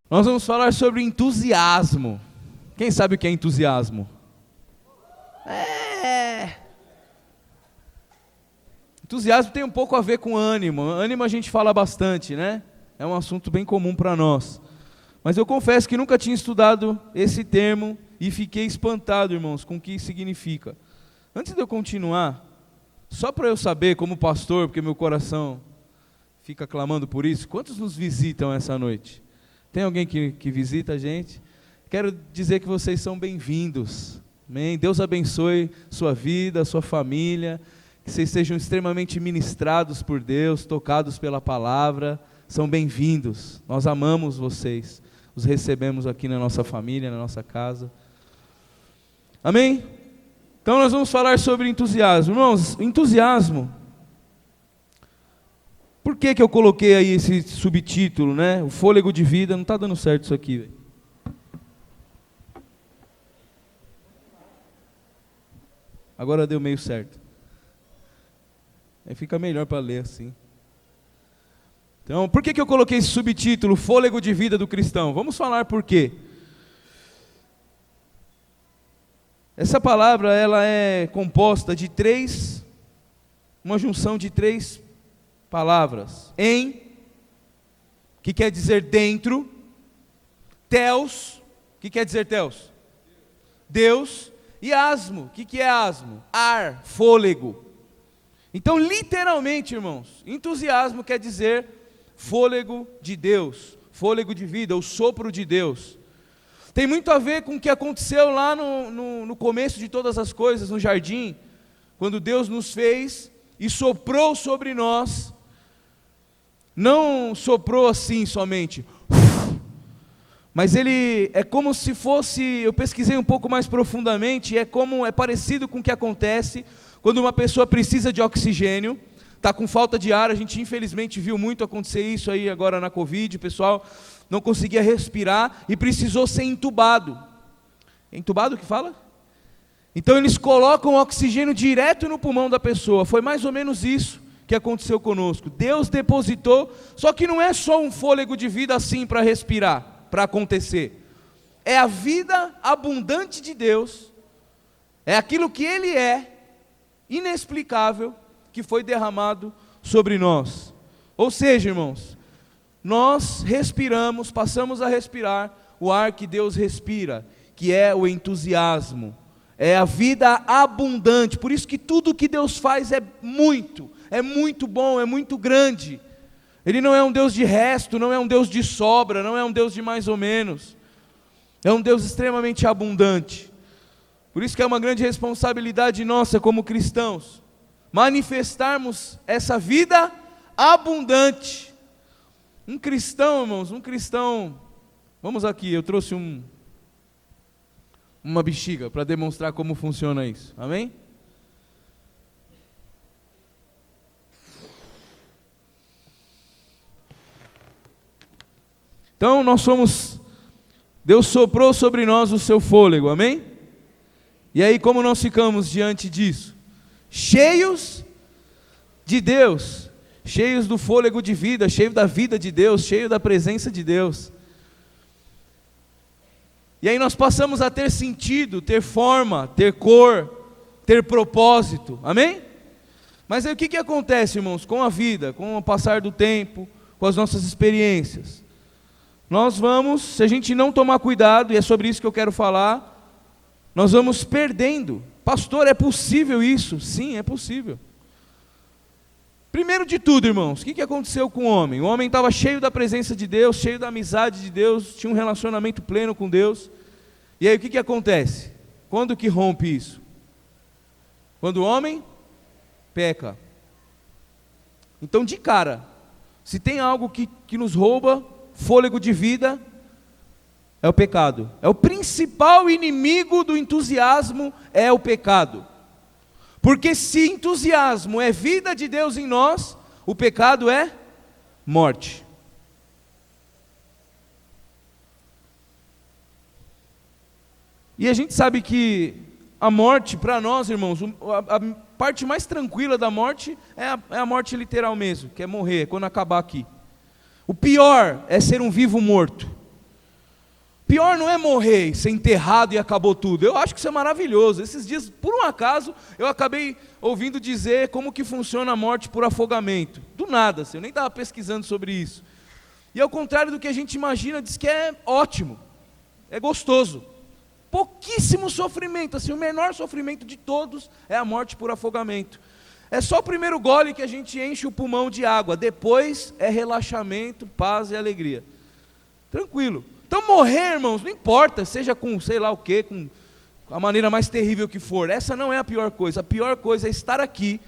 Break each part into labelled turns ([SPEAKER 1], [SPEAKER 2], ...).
[SPEAKER 1] Nós vamos falar sobre entusiasmo. Quem sabe o que é entusiasmo? Entusiasmo tem um pouco a ver com ânimo. Ânimo a gente fala bastante, né? É um assunto bem comum para nós. Mas eu confesso que nunca tinha estudado esse termo e fiquei espantado, irmãos, com o que significa. Antes de eu continuar, só para eu saber como pastor, porque meu coração fica clamando por isso, quantos nos visitam essa noite? Tem alguém que visita a gente? Quero dizer que vocês são bem-vindos. Amém? Deus abençoe sua vida, sua família, que vocês sejam extremamente ministrados por Deus, tocados pela palavra. São bem-vindos. Nós amamos vocês. Os recebemos aqui na nossa família, na nossa casa. Amém? Então nós vamos falar sobre entusiasmo. Irmãos, entusiasmo. Por que eu coloquei aí esse subtítulo, né? O fôlego de vida. Não está dando certo isso aqui, velho. Agora deu meio certo. Aí fica melhor para ler assim. Então, por que eu coloquei esse subtítulo, fôlego de vida do cristão? Vamos falar por quê. Essa palavra, ela é composta de uma junção de três palavras. Que quer dizer dentro. Theos, que quer dizer Theos? Deus. E asmo, que é asmo? Ar, fôlego. Então, literalmente, irmãos, entusiasmo quer dizer fôlego de Deus, fôlego de vida, o sopro de Deus. Tem muito a ver com o que aconteceu lá no começo de todas as coisas, no jardim, quando Deus nos fez e soprou sobre nós. Não soprou assim somente, mas ele é como se fosse, eu pesquisei um pouco mais profundamente, é parecido com o que acontece quando uma pessoa precisa de oxigênio, está com falta de ar. A gente infelizmente viu muito acontecer isso aí agora na Covid, o pessoal não conseguia respirar e precisou ser entubado. É entubado que fala? Então eles colocam oxigênio direto no pulmão da pessoa. Foi mais ou menos isso que aconteceu conosco. Deus depositou, só que não é só um fôlego de vida assim para respirar, para acontecer. É a vida abundante de Deus, é aquilo que Ele é, inexplicável, que foi derramado sobre nós. Ou seja, irmãos, nós respiramos, passamos a respirar o ar que Deus respira, que é o entusiasmo, é a vida abundante. Por isso que tudo que Deus faz é muito bom, é muito grande. Ele não é um Deus de resto, não é um Deus de sobra, não é um Deus de mais ou menos. É um Deus extremamente abundante. Por isso que é uma grande responsabilidade nossa como cristãos, manifestarmos essa vida abundante. Um cristão, irmãos, vamos aqui, eu trouxe uma bexiga para demonstrar como funciona isso, amém? Então Deus soprou sobre nós o seu fôlego, amém? E aí como nós ficamos diante disso? Cheios de Deus, cheios do fôlego de vida, cheios da vida de Deus, cheios da presença de Deus. E aí nós passamos a ter sentido, ter forma, ter cor, ter propósito, amém? Mas aí o que acontece, irmãos, com a vida, com o passar do tempo, com as nossas experiências? Nós vamos, se a gente não tomar cuidado, e é sobre isso que eu quero falar, nós vamos perdendo. Pastor, é possível isso? Sim, é possível. Primeiro de tudo, irmãos, o que aconteceu com o homem? O homem estava cheio da presença de Deus, cheio da amizade de Deus, tinha um relacionamento pleno com Deus. E aí o que acontece? Quando que rompe isso? Quando o homem peca. Então, de cara, se tem algo que nos rouba fôlego de vida, é o pecado. É o principal inimigo do entusiasmo, é o pecado. Porque se entusiasmo é vida de Deus em nós, o pecado é morte. E a gente sabe que a morte, para nós, irmãos, a parte mais tranquila da morte é a morte literal mesmo, que é morrer, é quando acabar aqui. O pior é ser um vivo morto. Pior não é morrer, ser enterrado e acabou tudo. Eu acho que isso é maravilhoso. Esses dias, por um acaso, eu acabei ouvindo dizer como que funciona a morte por afogamento. Do nada, assim, eu nem estava pesquisando sobre isso. E ao contrário do que a gente imagina, diz que é ótimo, é gostoso. Pouquíssimo sofrimento, assim, o menor sofrimento de todos é a morte por afogamento. É só o primeiro gole que a gente enche o pulmão de água, depois é relaxamento, paz e alegria. Tranquilo. Então morrer, irmãos, não importa, seja com sei lá o que, com a maneira mais terrível que for, essa não é a pior coisa. A pior coisa é estar aqui,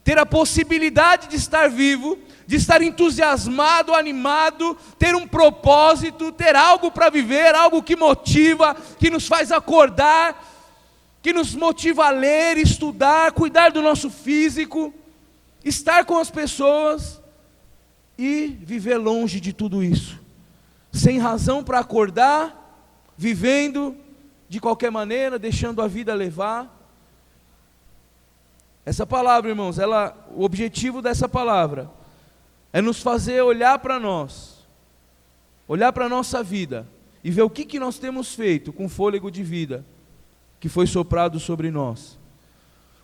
[SPEAKER 1] ter a possibilidade de estar vivo, de estar entusiasmado, animado, ter um propósito, ter algo para viver, algo que motiva, que nos faz acordar, que nos motiva a ler, estudar, cuidar do nosso físico, estar com as pessoas e viver longe de tudo isso. Sem razão para acordar, vivendo de qualquer maneira, deixando a vida levar. Essa palavra, irmãos, o objetivo dessa palavra é nos fazer olhar para nós, olhar para a nossa vida e ver o que nós temos feito com o fôlego de vida que foi soprado sobre nós.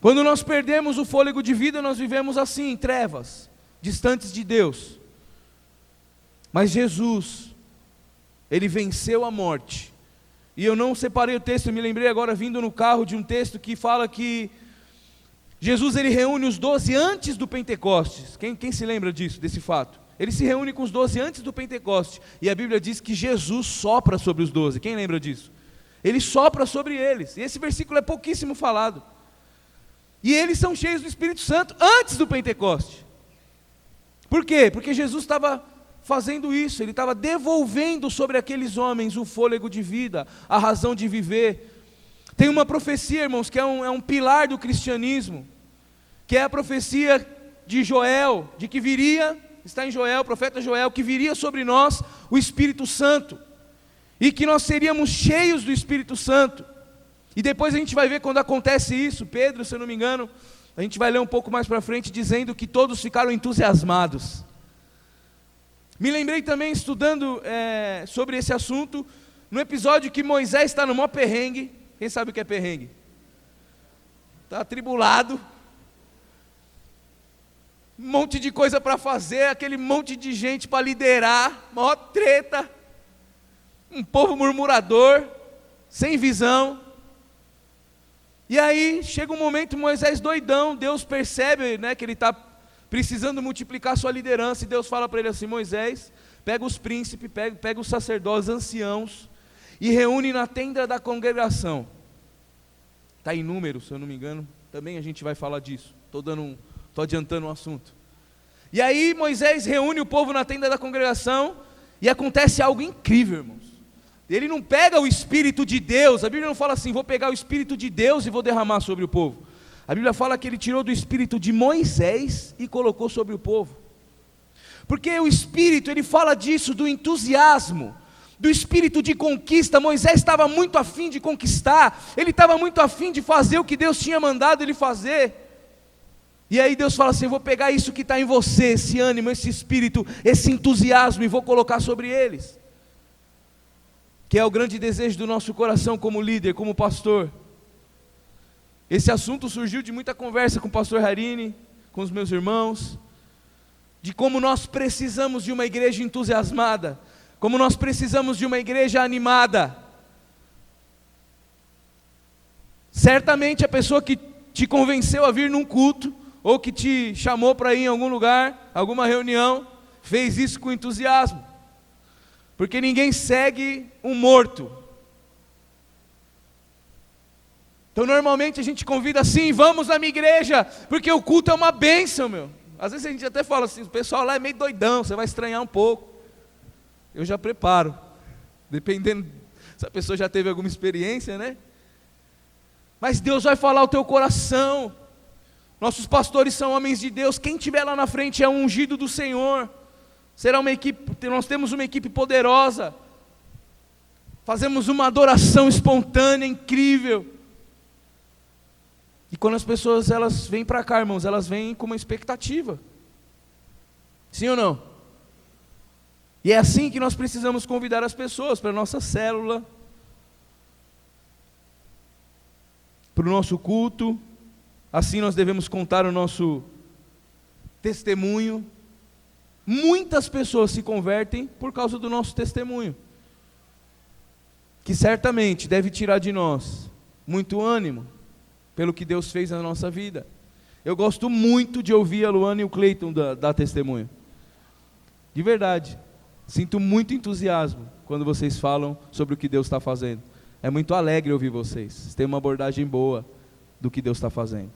[SPEAKER 1] Quando nós perdemos o fôlego de vida, nós vivemos assim, em trevas, distantes de Deus. Mas Jesus, Ele venceu a morte. E eu não separei o texto, eu me lembrei agora vindo no carro de um texto que fala que Jesus ele reúne os 12 antes do Pentecostes. Quem se lembra disso, desse fato? Ele se reúne com os 12 antes do Pentecostes. E a Bíblia diz que Jesus sopra sobre os 12. Quem lembra disso? Ele sopra sobre eles. E esse versículo é pouquíssimo falado. E eles são cheios do Espírito Santo antes do Pentecoste. Por quê? Porque Jesus estava fazendo isso. Ele estava devolvendo sobre aqueles homens o fôlego de vida, a razão de viver. Tem uma profecia, irmãos, que é um pilar do cristianismo, que é a profecia de Joel, de que viria, está em Joel, o profeta Joel, que viria sobre nós o Espírito Santo, e que nós seríamos cheios do Espírito Santo. E depois a gente vai ver quando acontece isso, Pedro, se eu não me engano, a gente vai ler um pouco mais para frente, dizendo que todos ficaram entusiasmados. Me lembrei também, estudando sobre esse assunto, no episódio que Moisés está no maior perrengue. Quem sabe o que é perrengue? Está atribulado, um monte de coisa para fazer, aquele monte de gente para liderar, maior treta, um povo murmurador, sem visão. E aí chega um momento, Moisés doidão, Deus percebe, que ele está precisando multiplicar sua liderança, e Deus fala para ele assim: Moisés, pega os príncipes, pega os sacerdotes, anciãos, e reúne na tenda da congregação. Está em Números, se eu não me engano, também a gente vai falar disso, estou adiantando o assunto. E aí Moisés reúne o povo na tenda da congregação, e acontece algo incrível, irmãos. Ele não pega o Espírito de Deus, a Bíblia não fala assim, vou pegar o Espírito de Deus e vou derramar sobre o povo. A Bíblia fala que ele tirou do Espírito de Moisés e colocou sobre o povo. Porque o Espírito, ele fala disso, do entusiasmo, do espírito de conquista. Moisés estava muito afim de conquistar, ele estava muito afim de fazer o que Deus tinha mandado ele fazer. E aí Deus fala assim: eu vou pegar isso que está em você, esse ânimo, esse espírito, esse entusiasmo, e vou colocar sobre eles. Que é o grande desejo do nosso coração como líder, como pastor. Esse assunto surgiu de muita conversa com o pastor Harini, com os meus irmãos, de como nós precisamos de uma igreja entusiasmada, como nós precisamos de uma igreja animada. Certamente a pessoa que te convenceu a vir num culto, ou que te chamou para ir em algum lugar, alguma reunião, fez isso com entusiasmo. Porque ninguém segue um morto. Então normalmente a gente convida assim: vamos na minha igreja, porque o culto é uma bênção, meu. Às vezes a gente até fala assim: o pessoal lá é meio doidão, você vai estranhar um pouco. Eu já preparo, dependendo se a pessoa já teve alguma experiência, Mas Deus vai falar ao teu coração. Nossos pastores são homens de Deus, quem estiver lá na frente é um ungido do Senhor. Será uma equipe, nós temos uma equipe poderosa, fazemos uma adoração espontânea, incrível. E quando as pessoas elas vêm para cá, irmãos, elas vêm com uma expectativa. Sim ou não? E é assim que nós precisamos convidar as pessoas para a nossa célula, para o nosso culto. Assim nós devemos contar o nosso testemunho. Muitas pessoas se convertem por causa do nosso testemunho, que certamente deve tirar de nós muito ânimo pelo que Deus fez na nossa vida. Eu gosto muito de ouvir a Luana e o Cleiton dar testemunho. De verdade. Sinto muito entusiasmo quando vocês falam sobre o que Deus está fazendo. É muito alegre ouvir vocês. Vocês têm uma abordagem boa do que Deus está fazendo.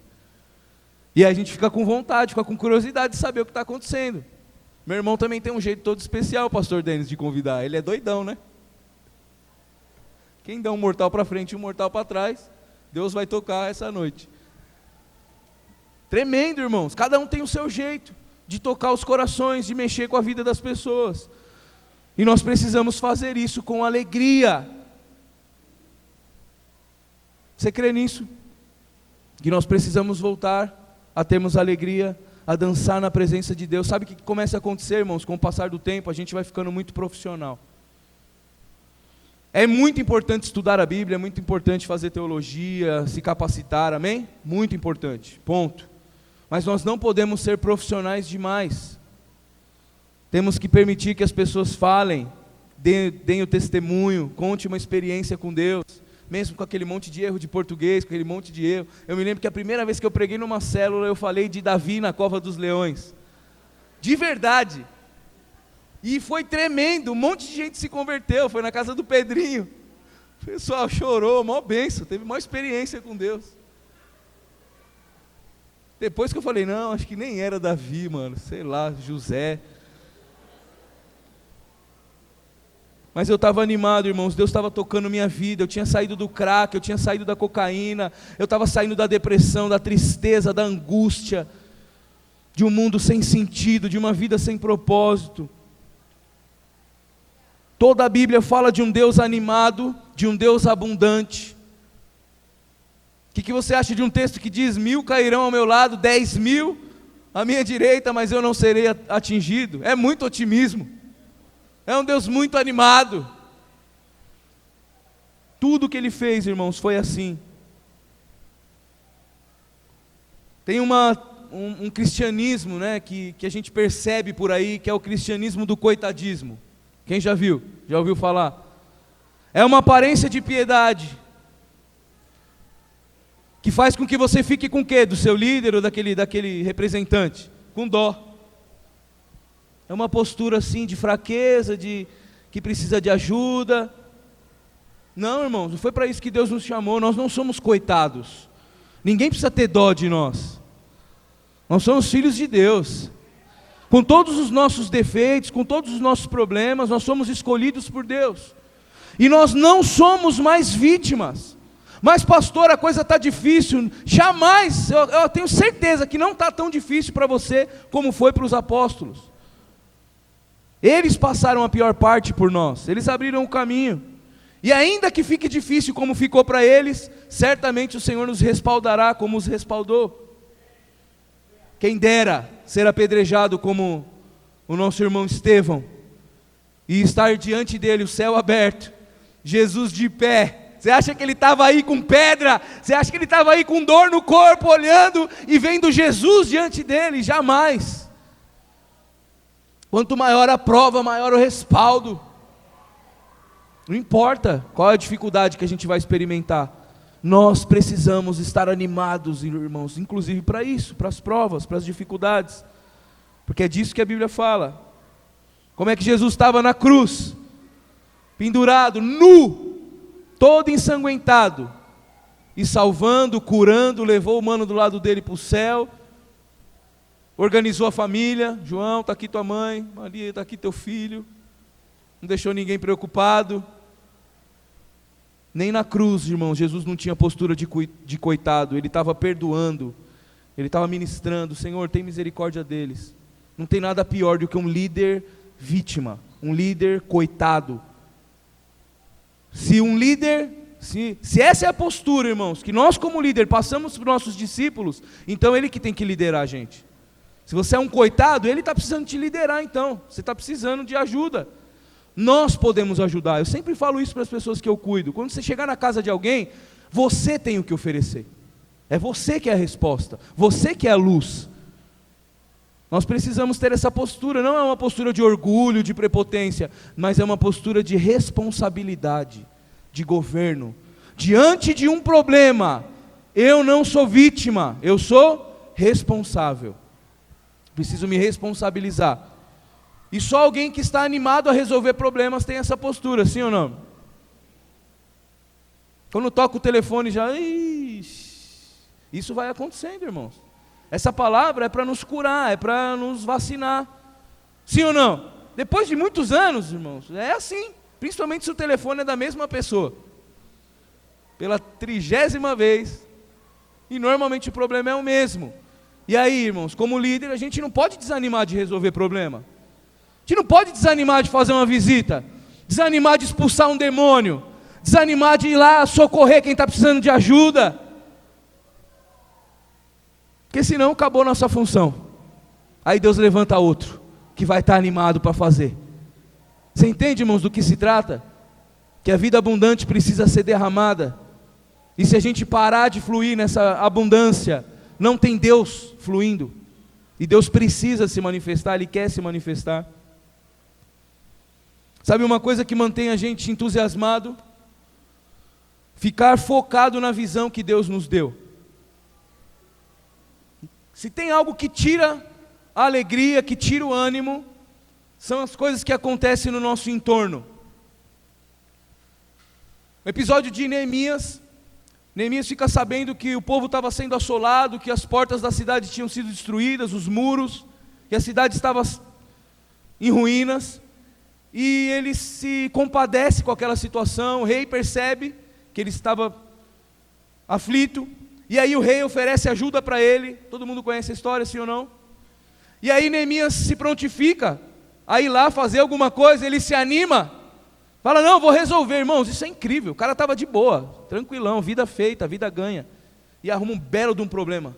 [SPEAKER 1] E aí a gente fica com vontade, fica com curiosidade de saber o que está acontecendo. Meu irmão também tem um jeito todo especial, pastor Denis, de convidar. Ele é doidão, né? Quem dá um mortal para frente e um mortal para trás, Deus vai tocar essa noite. Tremendo, irmãos. Cada um tem o seu jeito de tocar os corações, de mexer com a vida das pessoas. E nós precisamos fazer isso com alegria. Você crê nisso? Que nós precisamos voltar a termos alegria, a dançar na presença de Deus. Sabe o que começa a acontecer, irmãos? Com o passar do tempo, a gente vai ficando muito profissional. É muito importante estudar a Bíblia, é muito importante fazer teologia, se capacitar, amém? Muito importante, ponto. Mas nós não podemos ser profissionais demais. Temos que permitir que as pessoas falem, deem o testemunho, conte uma experiência com Deus, mesmo com aquele monte de erro de português, com aquele monte de erro. Eu me lembro que a primeira vez que eu preguei numa célula, eu falei de Davi na cova dos leões. De verdade. E foi tremendo, um monte de gente se converteu, foi na casa do Pedrinho. O pessoal chorou, maior bênção, teve maior experiência com Deus. Depois que eu falei, não, acho que nem era Davi, mano, sei lá, José. Mas eu estava animado, irmãos, Deus estava tocando minha vida, eu tinha saído do crack, eu tinha saído da cocaína, eu estava saindo da depressão, da tristeza, da angústia, de um mundo sem sentido, de uma vida sem propósito. Toda a Bíblia fala de um Deus animado, de um Deus abundante. O que você acha de um texto que diz, 1000 cairão ao meu lado, 10.000 à minha direita, mas eu não serei atingido? É muito otimismo. É um Deus muito animado. Tudo que Ele fez, irmãos, foi assim. Tem um cristianismo, né, que a gente percebe por aí, que é o cristianismo do coitadismo. Quem já viu? Já ouviu falar? É uma aparência de piedade, que faz com que você fique com o quê? Do seu líder ou daquele representante? Com dó. É uma postura assim de fraqueza, que precisa de ajuda. Não, irmãos, não foi para isso que Deus nos chamou. Nós não somos coitados. Ninguém precisa ter dó de nós. Nós somos filhos de Deus. Com todos os nossos defeitos, com todos os nossos problemas, nós somos escolhidos por Deus. E nós não somos mais vítimas. Mas pastor, a coisa está difícil. Jamais, eu tenho certeza que não está tão difícil para você como foi para os apóstolos. Eles passaram a pior parte por nós, eles abriram o caminho. E ainda que fique difícil como ficou para eles, certamente o Senhor nos respaldará como os respaldou. Quem dera ser apedrejado como o nosso irmão Estevão, e estar diante dele, o céu aberto, Jesus de pé. Você acha que ele estava aí com pedra? Você acha que ele estava aí com dor no corpo, olhando e vendo Jesus diante dele? Jamais. Quanto maior a prova, maior o respaldo. Não importa qual é a dificuldade que a gente vai experimentar, nós precisamos estar animados, irmãos, inclusive para isso, para as provas, para as dificuldades, porque é disso que a Bíblia fala. Como é que Jesus estava na cruz, pendurado, nu, todo ensanguentado, e salvando, curando, levou o mano do lado dele para o céu, organizou a família. João, está aqui tua mãe, Maria, está aqui teu filho. Não deixou ninguém preocupado. Nem na cruz, irmãos, Jesus não tinha postura de coitado. Ele estava perdoando, ele estava ministrando. Senhor, tem misericórdia deles. Não tem nada pior do que um líder vítima, um líder coitado. Se um líder, se essa é a postura, irmãos, que nós como líder passamos para os nossos discípulos, então ele que tem que liderar a gente. Se você é um coitado, ele está precisando te liderar então. Você está precisando de ajuda. Nós podemos ajudar. Eu sempre falo isso para as pessoas que eu cuido. Quando você chegar na casa de alguém, você tem o que oferecer. É você que é a resposta. Você que é a luz. Nós precisamos ter essa postura. Não é uma postura de orgulho, de prepotência, mas é uma postura de responsabilidade, de governo. Diante de um problema, eu não sou vítima, eu sou responsável. Preciso me responsabilizar. E só alguém que está animado a resolver problemas tem essa postura, sim ou não? Quando toca o telefone já, isso vai acontecendo, irmãos. Essa palavra é para nos curar, é para nos vacinar. Sim ou não? Depois de muitos anos, irmãos, é assim. Principalmente se o telefone é da mesma pessoa. Pela 30ª vez. E normalmente o problema é o mesmo. E aí, irmãos, como líder, a gente não pode desanimar de resolver problema. A gente não pode desanimar de fazer uma visita. Desanimar de expulsar um demônio. Desanimar de ir lá socorrer quem está precisando de ajuda. Porque senão acabou nossa função. Aí Deus levanta outro, que vai estar animado para fazer. Você entende, irmãos, do que se trata? Que a vida abundante precisa ser derramada. E se a gente parar de fluir nessa abundância, não tem Deus fluindo. E Deus precisa se manifestar, Ele quer se manifestar. Sabe uma coisa que mantém a gente entusiasmado? Ficar focado na visão que Deus nos deu. Se tem algo que tira a alegria, que tira o ânimo, são as coisas que acontecem no nosso entorno. O episódio de Neemias fica sabendo que o povo estava sendo assolado, que as portas da cidade tinham sido destruídas, os muros, que a cidade estava em ruínas, e ele se compadece com aquela situação. O rei percebe que ele estava aflito, e aí o rei oferece ajuda para ele. Todo mundo conhece a história, sim ou não? E aí Neemias se prontifica a ir lá fazer alguma coisa, ele se anima, fala, não, vou resolver, irmãos. Isso é incrível, o cara estava de boa, tranquilão, vida feita, vida ganha, e arruma um belo de um problema.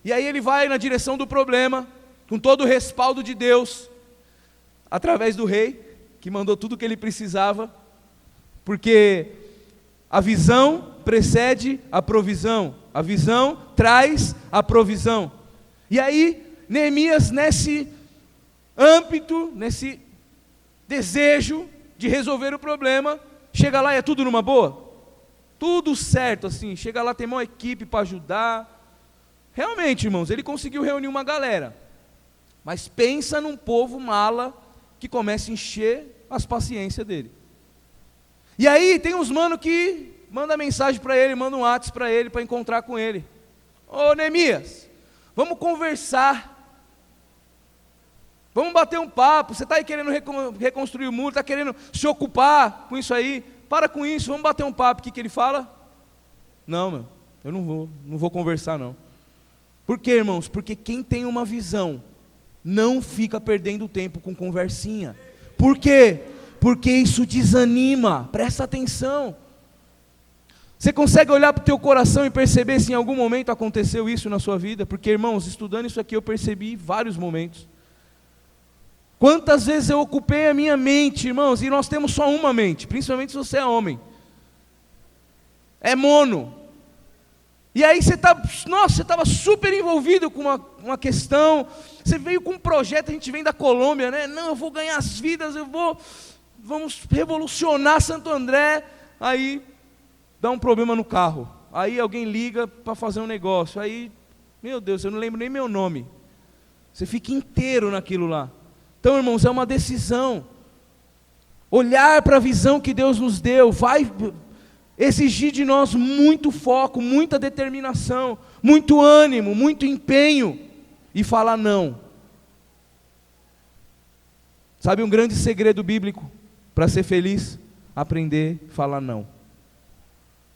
[SPEAKER 1] E aí ele vai na direção do problema, com todo o respaldo de Deus, através do rei, que mandou tudo o que ele precisava, porque a visão precede a provisão, a visão traz a provisão. E aí Neemias, nesse âmbito, nesse desejo de resolver o problema, chega lá e é tudo numa boa, tudo certo assim, chega lá, tem uma equipe para ajudar. Realmente, irmãos, ele conseguiu reunir uma galera, mas pensa num povo mala, que começa a encher as paciências dele. E aí tem uns mano que manda mensagem para ele, manda um WhatsApp para ele, para encontrar com ele. Ô Neemias, vamos conversar, vamos bater um papo. Você está aí querendo reconstruir o muro, está querendo se ocupar com isso aí, para com isso, vamos bater um papo. O que ele fala? Não, meu, eu não vou conversar não. Por quê, irmãos? Porque quem tem uma visão não fica perdendo tempo com conversinha. Por quê? Porque isso desanima. Presta atenção. Você consegue olhar para o teu coração e perceber se em algum momento aconteceu isso na sua vida? Porque, irmãos, estudando isso aqui eu percebi vários momentos. Quantas vezes eu ocupei a minha mente, irmãos, e nós temos só uma mente, principalmente se você é homem. É mono. E aí você estava super envolvido com uma questão, você veio com um projeto, a gente vem da Colômbia, né? Não, eu vou ganhar as vidas, vamos revolucionar Santo André. Aí dá um problema no carro, aí alguém liga para fazer um negócio, aí, meu Deus, eu não lembro nem meu nome. Você fica inteiro naquilo lá. Então, irmãos, é uma decisão. Olhar para a visão que Deus nos deu vai exigir de nós muito foco, muita determinação, muito ânimo, muito empenho, e falar não. Sabe um grande segredo bíblico para ser feliz? Aprender a falar não.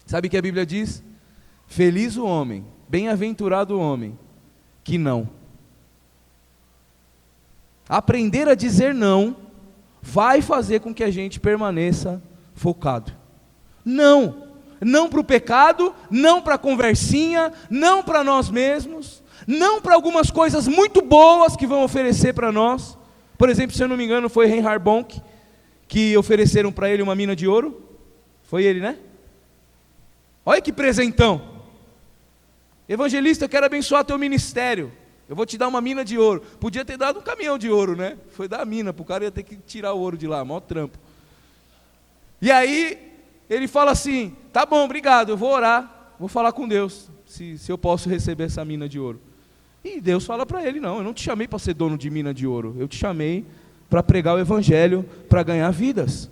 [SPEAKER 1] Sabe o que a Bíblia diz? Feliz o homem, bem-aventurado o homem, que não. Aprender a dizer não vai fazer com que a gente permaneça focado. Não para o pecado, não para a conversinha, não para nós mesmos, não para algumas coisas muito boas que vão oferecer para nós. Por exemplo, se eu não me engano, foi Reinhard Bonk que ofereceram para ele uma mina de ouro. Foi ele, né? Olha que presentão. Evangelista, eu quero abençoar teu ministério. Eu vou te dar uma mina de ouro. Podia ter dado um caminhão de ouro, né? Foi dar a mina, para o cara ia ter que tirar o ouro de lá, maior trampo. E aí, ele fala assim, tá bom, obrigado, eu vou orar, vou falar com Deus, se eu posso receber essa mina de ouro. E Deus fala para ele, não, eu não te chamei para ser dono de mina de ouro, eu te chamei para pregar o evangelho, para ganhar vidas.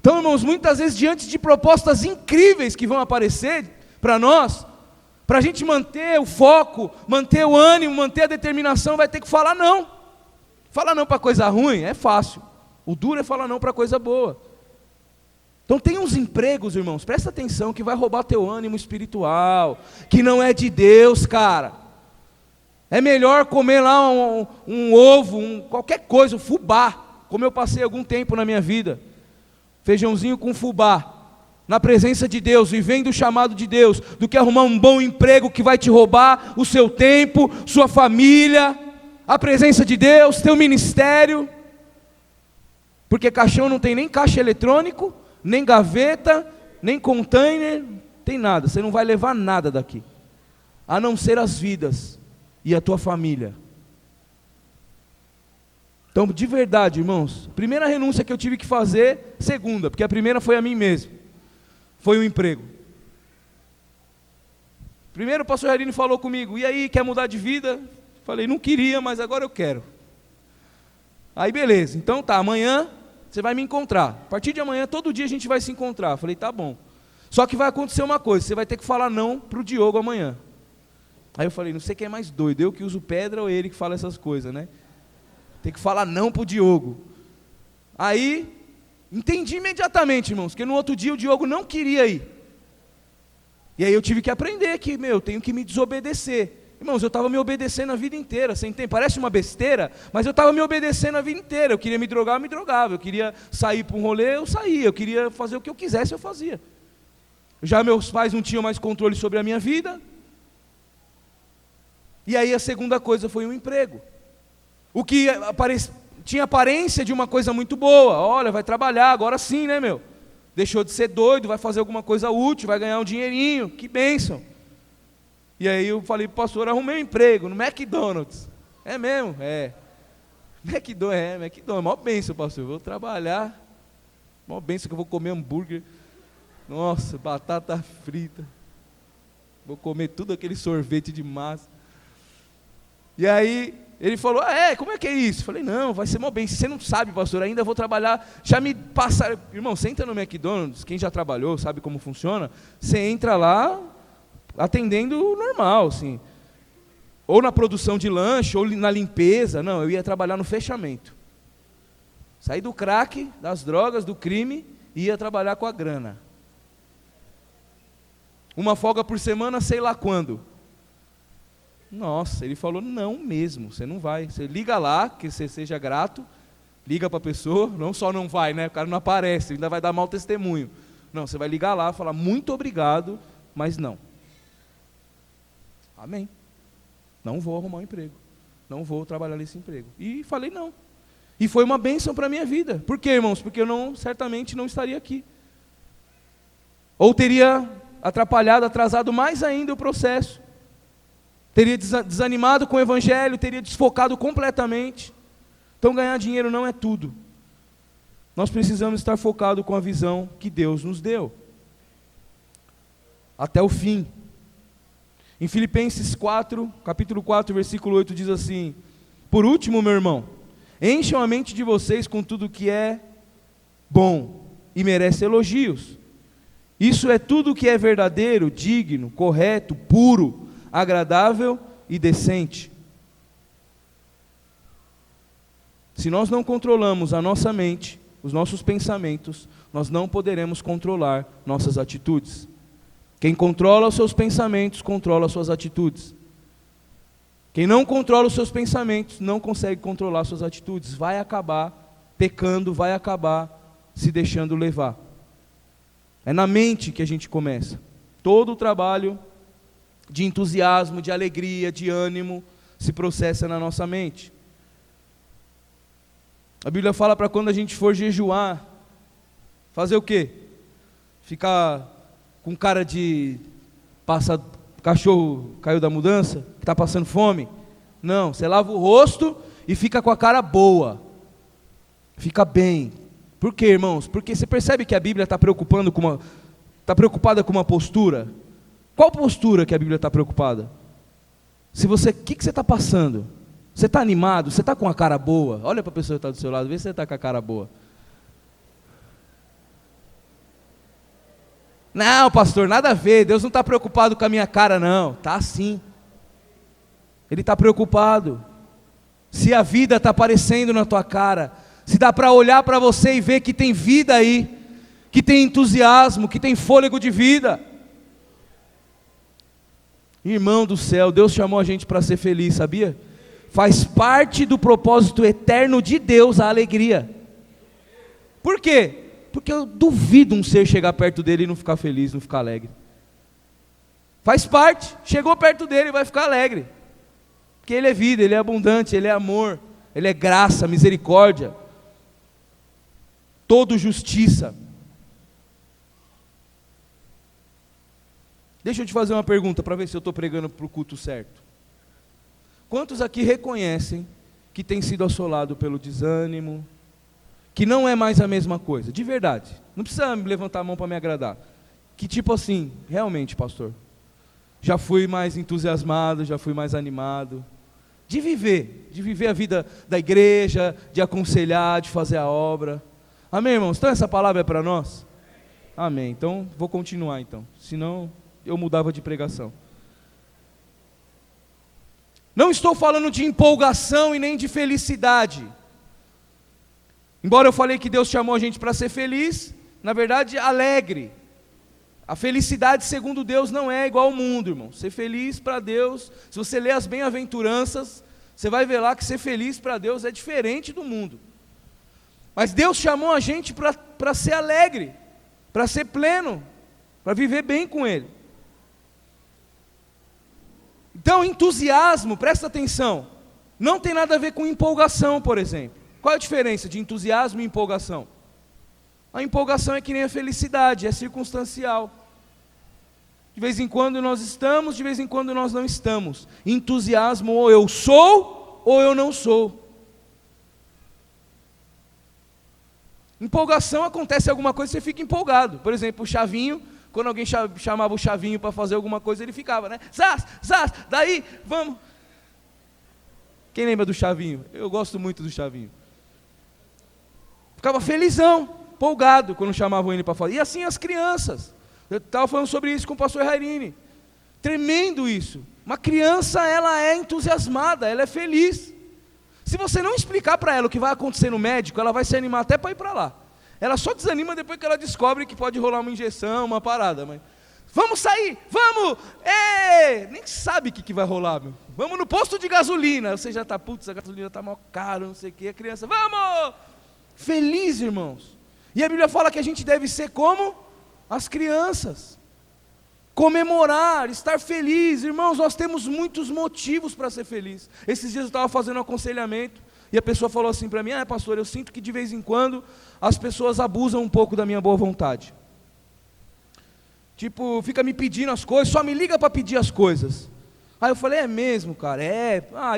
[SPEAKER 1] Então, irmãos, muitas vezes diante de propostas incríveis que vão aparecer para nós, para a gente manter o foco, manter o ânimo, manter a determinação, vai ter que falar não. Falar não para coisa ruim é fácil, o duro é falar não para coisa boa. Então tem uns empregos, irmãos, presta atenção, que vai roubar teu ânimo espiritual, que não é de Deus, cara. É melhor comer lá um ovo, qualquer coisa, um fubá, como eu passei algum tempo na minha vida. Feijãozinho com fubá, na presença de Deus, vivendo o chamado de Deus, do que arrumar um bom emprego que vai te roubar o seu tempo, sua família, a presença de Deus, teu ministério. Porque caixão não tem nem caixa eletrônico, nem gaveta, nem container, tem nada, você não vai levar nada daqui, a não ser as vidas e a tua família. Então, de verdade, irmãos, primeira renúncia que eu tive que fazer, segunda, porque a primeira foi a mim mesmo, foi o emprego. Primeiro o pastor Jarino falou comigo, e aí, quer mudar de vida? Falei, não queria, mas agora eu quero. Aí beleza, então tá, amanhã você vai me encontrar, a partir de amanhã, todo dia a gente vai se encontrar. Falei, tá bom, só que vai acontecer uma coisa, você vai ter que falar não para o Diogo amanhã. Aí eu falei, não sei quem é mais doido, eu que uso pedra ou ele que fala essas coisas, né? Tem que falar não para o Diogo. Aí, entendi imediatamente, irmãos, que no outro dia o Diogo não queria ir. E aí eu tive que aprender que, eu tenho que me desobedecer. Irmãos, eu estava me obedecendo a vida inteira, você entende? Parece uma besteira, mas eu estava me obedecendo a vida inteira. Eu queria me drogar, eu me drogava. Eu queria sair para um rolê, eu saía. Eu queria fazer o que eu quisesse, eu fazia. Já meus pais não tinham mais controle sobre a minha vida. E aí a segunda coisa foi um emprego. O que tinha aparência de uma coisa muito boa. Olha, vai trabalhar, agora sim, né, meu? Deixou de ser doido, vai fazer alguma coisa útil, vai ganhar um dinheirinho, que bênção. E aí eu falei, pastor, arrumei um emprego no McDonald's. É mesmo? É. McDonald's, maior bênção, pastor, eu vou trabalhar. Maior bênção que eu vou comer hambúrguer. Nossa, batata frita. Vou comer tudo aquele sorvete de massa. E aí ele falou, como é que é isso? Eu falei, não, vai ser mó bem. Se você não sabe, pastor, ainda vou trabalhar. Já me passaram. Irmão, você entra no McDonald's, quem já trabalhou, sabe como funciona. Você entra lá atendendo normal, assim. Ou na produção de lanche, ou na limpeza. Não, eu ia trabalhar no fechamento. Saí do crack, das drogas, do crime, e ia trabalhar com a grana. Uma folga por semana, sei lá quando. Nossa, ele falou, não mesmo, você não vai. Você liga lá, que você seja grato, liga para a pessoa, não só não vai, né? O cara não aparece, ainda vai dar mau testemunho. Não, você vai ligar lá, falar muito obrigado, mas não. Amém. Não vou arrumar um emprego, não vou trabalhar nesse emprego. E falei não. E foi uma bênção para a minha vida. Por quê, irmãos? Porque eu certamente não estaria aqui. Ou teria atrapalhado, atrasado mais ainda o processo. Teria desanimado com o evangelho, teria desfocado completamente. Então ganhar dinheiro não é tudo. Nós precisamos estar focados com a visão que Deus nos deu. Até o fim. Em Filipenses 4, capítulo 4, versículo 8, diz assim: por último, meu irmão, encham a mente de vocês com tudo que é bom e merece elogios. Isso é tudo que é verdadeiro, digno, correto, puro, agradável e decente. Se nós não controlamos a nossa mente, os nossos pensamentos, nós não poderemos controlar nossas atitudes. Quem controla os seus pensamentos, controla as suas atitudes. Quem não controla os seus pensamentos, não consegue controlar suas atitudes. Vai acabar pecando, vai acabar se deixando levar. É na mente que a gente começa. Todo o trabalho de entusiasmo, de alegria, de ânimo, se processa na nossa mente. A Bíblia fala para quando a gente for jejuar, fazer o quê? Ficar com cara de cachorro caiu da mudança, que está passando fome? Não, você lava o rosto e fica com a cara boa, fica bem. Por quê, irmãos? Porque você percebe que a Bíblia está preocupada com uma postura? Qual postura que a Bíblia está preocupada? O que você está passando? Você está animado? Você está com a cara boa? Olha para a pessoa que está do seu lado, vê se você está com a cara boa. Não, pastor, nada a ver, Deus não está preocupado com a minha cara, não. Está sim. Ele está preocupado. Se a vida está aparecendo na tua cara, se dá para olhar para você e ver que tem vida aí, que tem entusiasmo, que tem fôlego de vida. Irmão do céu, Deus chamou a gente para ser feliz, sabia? Faz parte do propósito eterno de Deus a alegria. Por quê? Porque eu duvido um ser chegar perto dele e não ficar feliz, não ficar alegre. Faz parte, chegou perto dele e vai ficar alegre. Porque ele é vida, ele é abundante, ele é amor, ele é graça, misericórdia, todo justiça. Deixa eu te fazer uma pergunta para ver se eu estou pregando para o culto certo. Quantos aqui reconhecem que tem sido assolado pelo desânimo, que não é mais a mesma coisa, de verdade? Não precisa levantar a mão para me agradar. Que tipo assim, realmente, pastor, já fui mais entusiasmado, já fui mais animado, de viver a vida da igreja, de aconselhar, de fazer a obra. Amém, irmãos? Então essa palavra é para nós? Amém. Então vou continuar então, senão eu mudava de pregação. Não estou falando de empolgação e nem de felicidade. Embora eu falei que Deus chamou a gente para ser feliz, na verdade alegre. A felicidade segundo Deus não é igual ao mundo, irmão. Ser feliz para Deus, se você ler as bem-aventuranças, você vai ver lá que ser feliz para Deus é diferente do mundo. Mas Deus chamou a gente para ser alegre, para ser pleno, para viver bem com Ele. Então, entusiasmo, presta atenção, não tem nada a ver com empolgação, por exemplo. Qual é a diferença de entusiasmo e empolgação? A empolgação é que nem a felicidade, é circunstancial. De vez em quando nós estamos, de vez em quando nós não estamos. Entusiasmo, ou eu sou, ou eu não sou. Empolgação acontece alguma coisa e você fica empolgado. Por exemplo, o Chavinho, quando alguém chamava o Chavinho para fazer alguma coisa, ele ficava, né? Zaz, daí, vamos. Quem lembra do Chavinho? Eu gosto muito do Chavinho. Ficava felizão, empolgado quando chamavam ele para fazer. E assim as crianças. Eu estava falando sobre isso com o pastor Rairini. Tremendo isso. Uma criança, ela é entusiasmada, ela é feliz. Se você não explicar para ela o que vai acontecer no médico, ela vai se animar até para ir para lá. Ela só desanima depois que ela descobre que pode rolar uma injeção, uma parada. Mas vamos sair, vamos! Nem sabe o que vai rolar, meu. Vamos no posto de gasolina. Você já está, putz, a gasolina está mal caro, não sei o que. A criança, vamos! Feliz, irmãos. E a Bíblia fala que a gente deve ser como as crianças. Comemorar, estar feliz. Irmãos, nós temos muitos motivos para ser feliz. Esses dias eu estava fazendo um aconselhamento e a pessoa falou assim para mim, pastor, eu sinto que de vez em quando as pessoas abusam um pouco da minha boa vontade. Tipo, fica me pedindo as coisas, só me liga para pedir as coisas. Aí eu falei, é mesmo, cara?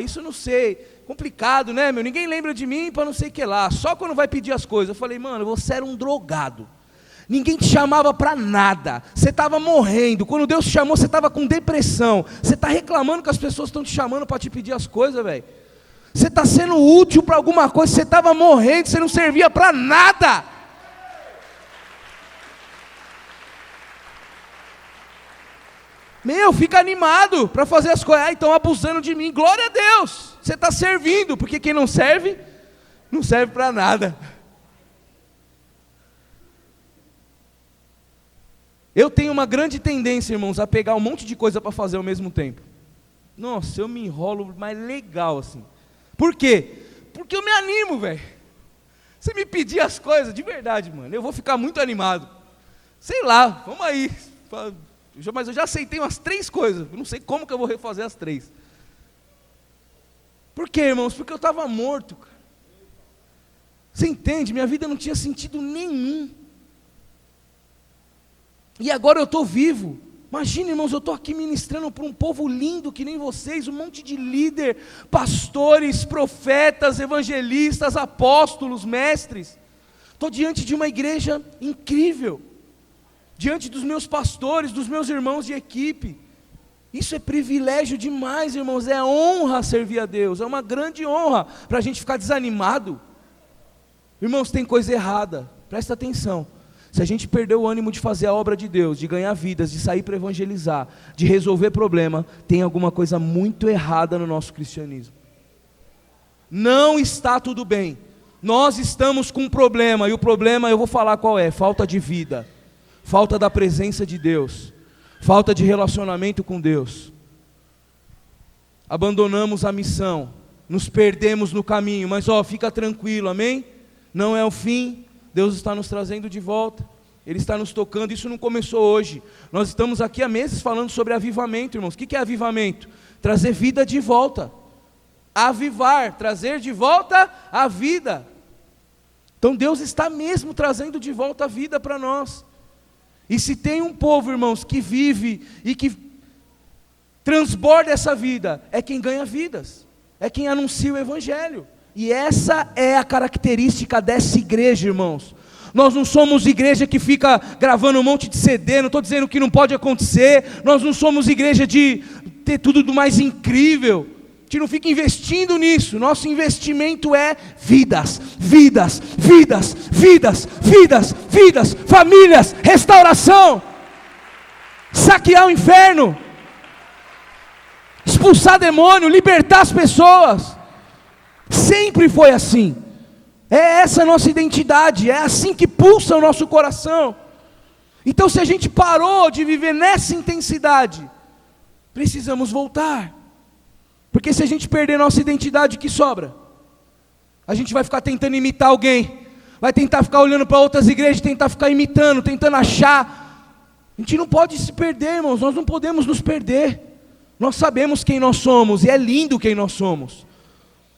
[SPEAKER 1] Isso eu não sei. Complicado, né, meu? Ninguém lembra de mim para não sei o que lá. Só quando vai pedir as coisas. Eu falei, mano, você era um drogado. Ninguém te chamava para nada. Você estava morrendo. Quando Deus te chamou, você estava com depressão. Você está reclamando que as pessoas estão te chamando para te pedir as coisas, velho. Você está sendo útil para alguma coisa. Você estava morrendo, você não servia para nada. Fica animado para fazer as coisas. Estão abusando de mim. Glória a Deus. Você está servindo, porque quem não serve para nada. Eu tenho uma grande tendência, irmãos, a pegar um monte de coisa para fazer ao mesmo tempo. Nossa, eu me enrolo, mas legal assim. Por quê? Porque eu me animo, velho. Você me pedir as coisas, de verdade, mano, eu vou ficar muito animado. Sei lá, vamos aí. Mas eu já aceitei umas 3 coisas, eu não sei como que eu vou refazer as 3. Por quê, irmãos? Porque eu estava morto, cara. Você entende? Minha vida não tinha sentido nenhum. E agora eu estou vivo. Imagina, irmãos, eu estou aqui ministrando para um povo lindo que nem vocês, um monte de líder, pastores, profetas, evangelistas, apóstolos, mestres. Estou diante de uma igreja incrível, diante dos meus pastores, dos meus irmãos de equipe. Isso é privilégio demais, irmãos, é honra servir a Deus, é uma grande honra para a gente ficar desanimado. Irmãos, tem coisa errada, presta atenção. Se a gente perder o ânimo de fazer a obra de Deus, de ganhar vidas, de sair para evangelizar, de resolver problema, tem alguma coisa muito errada no nosso cristianismo. Não está tudo bem. Nós estamos com um problema, e o problema eu vou falar qual é: falta de vida, falta da presença de Deus, falta de relacionamento com Deus. Abandonamos a missão, nos perdemos no caminho, mas fica tranquilo, amém? Não é o fim. Deus está nos trazendo de volta, Ele está nos tocando. Isso não começou hoje, nós estamos aqui há meses falando sobre avivamento, irmãos. O que é avivamento? Trazer vida de volta, avivar, trazer de volta a vida. Então Deus está mesmo trazendo de volta a vida para nós. E se tem um povo, irmãos, que vive e que transborda essa vida, é quem ganha vidas, é quem anuncia o Evangelho. E essa é a característica dessa igreja, irmãos. Nós não somos igreja que fica gravando um monte de CD, não estou dizendo que não pode acontecer. Nós não somos igreja de ter tudo do mais incrível. A gente não fica investindo nisso. Nosso investimento é vidas, vidas, vidas, vidas, vidas, vidas, famílias, restauração, saquear o inferno, expulsar demônio, libertar as pessoas. Sempre foi assim. É essa a nossa identidade, é assim que pulsa o nosso coração. Então, se a gente parou de viver nessa intensidade, precisamos voltar. Porque se a gente perder nossa identidade, o que sobra? A gente vai ficar tentando imitar alguém, vai tentar ficar olhando para outras igrejas, tentar ficar imitando, tentando achar. A gente não pode se perder, irmãos, nós não podemos nos perder. Nós sabemos quem nós somos, e é lindo quem nós somos.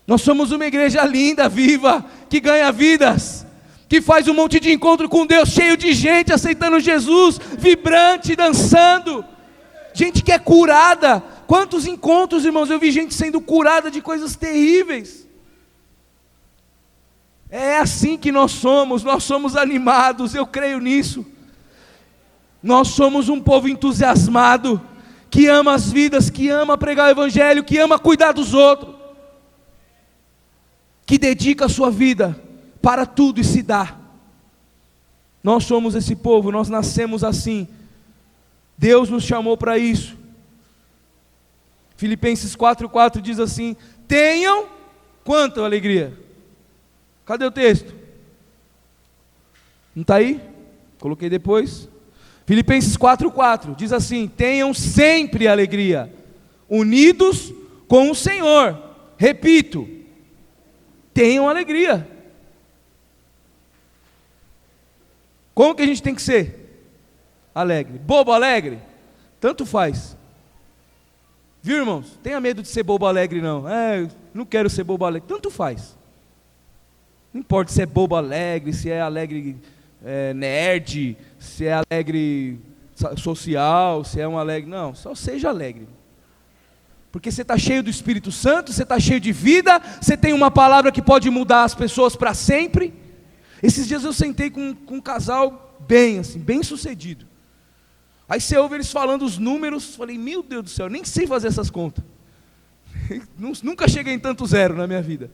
[SPEAKER 1] Nós somos uma igreja linda, viva, que ganha vidas, que faz um monte de encontro com Deus, cheio de gente aceitando Jesus, vibrante, dançando, gente que é curada. Quantos encontros, irmãos, eu vi gente sendo curada de coisas terríveis. É assim que nós somos animados, eu creio nisso. Nós somos um povo entusiasmado, que ama as vidas, que ama pregar o Evangelho, que ama cuidar dos outros, que dedica a sua vida para tudo e se dá. Nós somos esse povo, nós nascemos assim. Deus nos chamou para isso. Filipenses 4:4 diz assim: tenham quanta alegria? Cadê o texto? Não está aí? Coloquei depois. Filipenses 4:4 diz assim: tenham sempre alegria, unidos com o Senhor. Repito, tenham alegria. Como que a gente tem que ser? Alegre. Bobo alegre? Tanto faz. Viu, irmãos? Tenha medo de ser bobo alegre não. Não quero ser bobo alegre. Tanto faz. Não importa se é bobo alegre, se é alegre nerd, se é alegre social, se é um alegre. Não, só seja alegre. Porque você está cheio do Espírito Santo, você está cheio de vida, você tem uma palavra que pode mudar as pessoas para sempre. Esses dias eu sentei com um casal bem sucedido. Aí você ouve eles falando os números, falei, meu Deus do céu, nem sei fazer essas contas. Nunca cheguei em tanto zero na minha vida.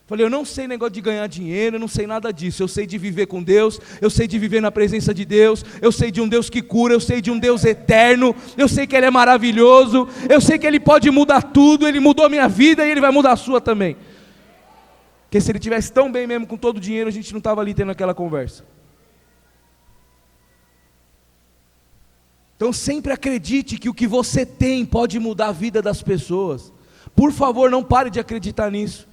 [SPEAKER 1] Falei, eu não sei negócio de ganhar dinheiro, eu não sei nada disso. Eu sei de viver com Deus, eu sei de viver na presença de Deus, eu sei de um Deus que cura, eu sei de um Deus eterno, eu sei que Ele é maravilhoso, eu sei que Ele pode mudar tudo, Ele mudou a minha vida e Ele vai mudar a sua também. Porque se Ele tivesse tão bem mesmo com todo o dinheiro, a gente não estava ali tendo aquela conversa. Então sempre acredite que o que você tem pode mudar a vida das pessoas. Por favor, não pare de acreditar nisso.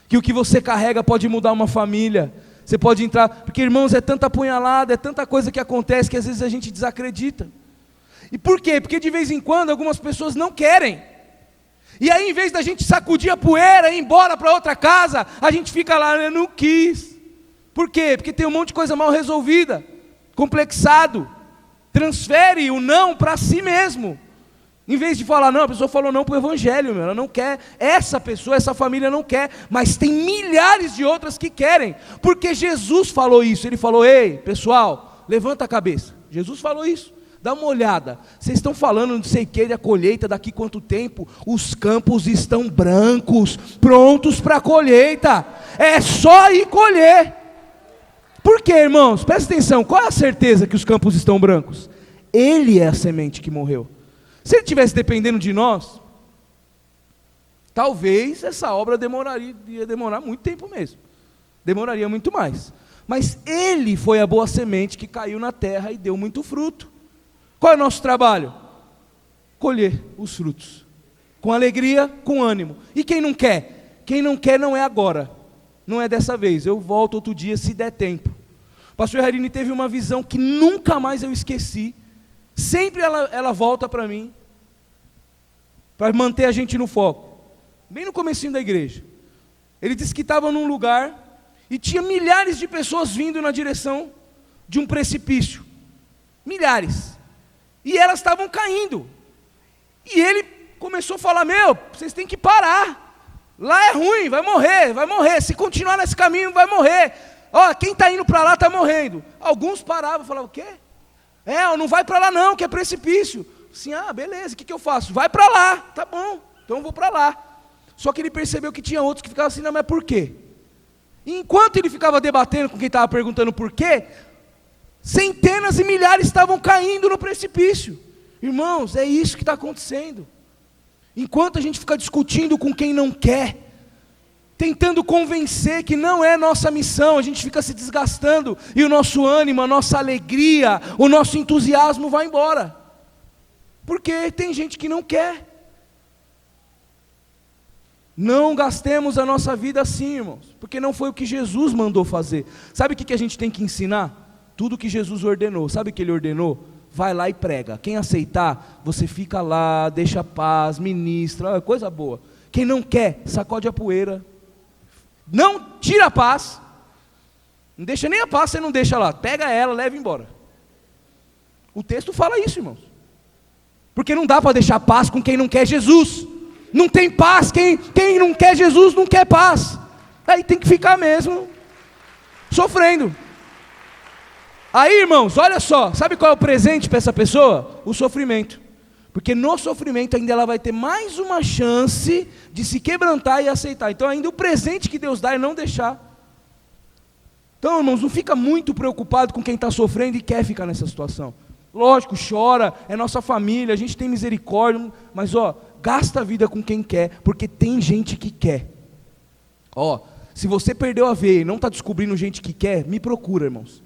[SPEAKER 1] Que o que você carrega pode mudar uma família. Você pode entrar, porque irmãos, é tanta apunhalada, é tanta coisa que acontece que às vezes a gente desacredita. E por quê? Porque de vez em quando algumas pessoas não querem. E aí, em vez da gente sacudir a poeira e ir embora para outra casa, a gente fica lá, eu não quis. Por quê? Porque tem um monte de coisa mal resolvida, complexado. Transfere o não para si mesmo. Em vez de falar, não, a pessoa falou não para o evangelho, meu, ela não quer, essa pessoa, essa família não quer, mas tem milhares de outras que querem, porque Jesus falou isso, ele falou, ei, pessoal, levanta a cabeça, Jesus falou isso, dá uma olhada, vocês estão falando não sei o que da colheita, daqui quanto tempo, os campos estão brancos, prontos para a colheita, é só ir colher. Por quê, irmãos? Presta atenção, qual é a certeza que os campos estão brancos? Ele é a semente que morreu. Se ele estivesse dependendo de nós, talvez essa obra ia demorar muito tempo mesmo. Demoraria muito mais. Mas ele foi a boa semente que caiu na terra e deu muito fruto. Qual é o nosso trabalho? Colher os frutos. Com alegria, com ânimo. E quem não quer? Quem não quer não é agora. Não é dessa vez. Eu volto outro dia se der tempo. O pastor Harini teve uma visão que nunca mais eu esqueci. Sempre ela volta para mim, para manter a gente no foco. Bem no comecinho da igreja. Ele disse que estava num lugar e tinha milhares de pessoas vindo na direção de um precipício. Milhares. E elas estavam caindo. E ele começou a falar, vocês têm que parar. Lá é ruim, vai morrer. Se continuar nesse caminho, vai morrer. Quem está indo para lá está morrendo. Alguns paravam e falavam, o quê? Não vai para lá não, que é precipício. Assim, beleza, o que eu faço? Vai para lá, tá bom, então eu vou para lá. Só que ele percebeu que tinha outros que ficavam assim, não, mas por quê? E enquanto ele ficava debatendo com quem estava perguntando por quê, centenas e milhares estavam caindo no precipício. Irmãos, é isso que está acontecendo. Enquanto a gente fica discutindo com quem não quer, tentando convencer que não é nossa missão, a gente fica se desgastando, e o nosso ânimo, a nossa alegria, o nosso entusiasmo vai embora, porque tem gente que não quer. Não gastemos a nossa vida assim, irmãos, porque não foi o que Jesus mandou fazer. Sabe o que a gente tem que ensinar? Tudo que Jesus ordenou. Sabe o que ele ordenou? Vai lá e prega. Quem aceitar, você fica lá, deixa a paz, ministra, coisa boa. Quem não quer, sacode a poeira. Não tira a paz, não deixa nem a paz, você não deixa lá, pega ela, leva embora. O texto fala isso, irmãos, porque não dá para deixar paz com quem não quer Jesus. Não tem paz, quem não quer Jesus não quer paz. Aí tem que ficar mesmo sofrendo. Aí, irmãos, olha só, sabe qual é o presente para essa pessoa? O sofrimento. Porque no sofrimento ainda ela vai ter mais uma chance de se quebrantar e aceitar. Então ainda o presente que Deus dá é não deixar. Então, irmãos, não fica muito preocupado com quem está sofrendo e quer ficar nessa situação. Lógico, chora, é nossa família, a gente tem misericórdia, mas gasta a vida com quem quer, porque tem gente que quer. Se você perdeu a veia e não está descobrindo gente que quer, me procura, irmãos.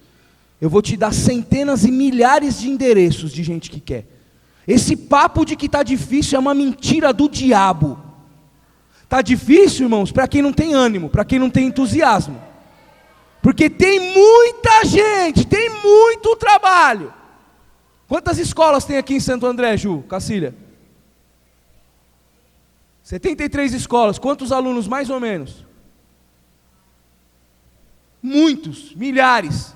[SPEAKER 1] Eu vou te dar centenas e milhares de endereços de gente que quer. Esse papo de que está difícil é uma mentira do diabo. Está difícil, irmãos, para quem não tem ânimo, para quem não tem entusiasmo. Porque tem muita gente, tem muito trabalho. Quantas escolas tem aqui em Santo André, Ju, Cacília? 73 escolas, quantos alunos mais ou menos? Muitos, milhares.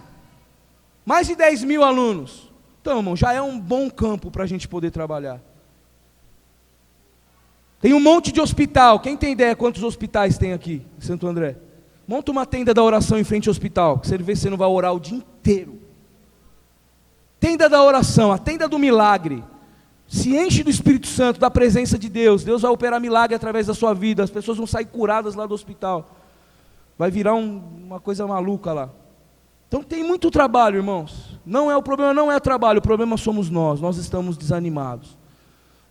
[SPEAKER 1] Mais de 10 mil alunos. Então, irmão, já é um bom campo para a gente poder trabalhar. Tem um monte de hospital. Quem tem ideia quantos hospitais tem aqui em Santo André? Monta uma tenda da oração em frente ao hospital, que você vê se você não vai orar o dia inteiro. Tenda da oração, a tenda do milagre. Se enche do Espírito Santo, da presença de Deus. Deus vai operar milagre através da sua vida. As pessoas vão sair curadas lá do hospital. Vai virar uma coisa maluca lá. Então tem muito trabalho, irmãos. O problema não é o trabalho, o problema somos nós. Nós estamos desanimados.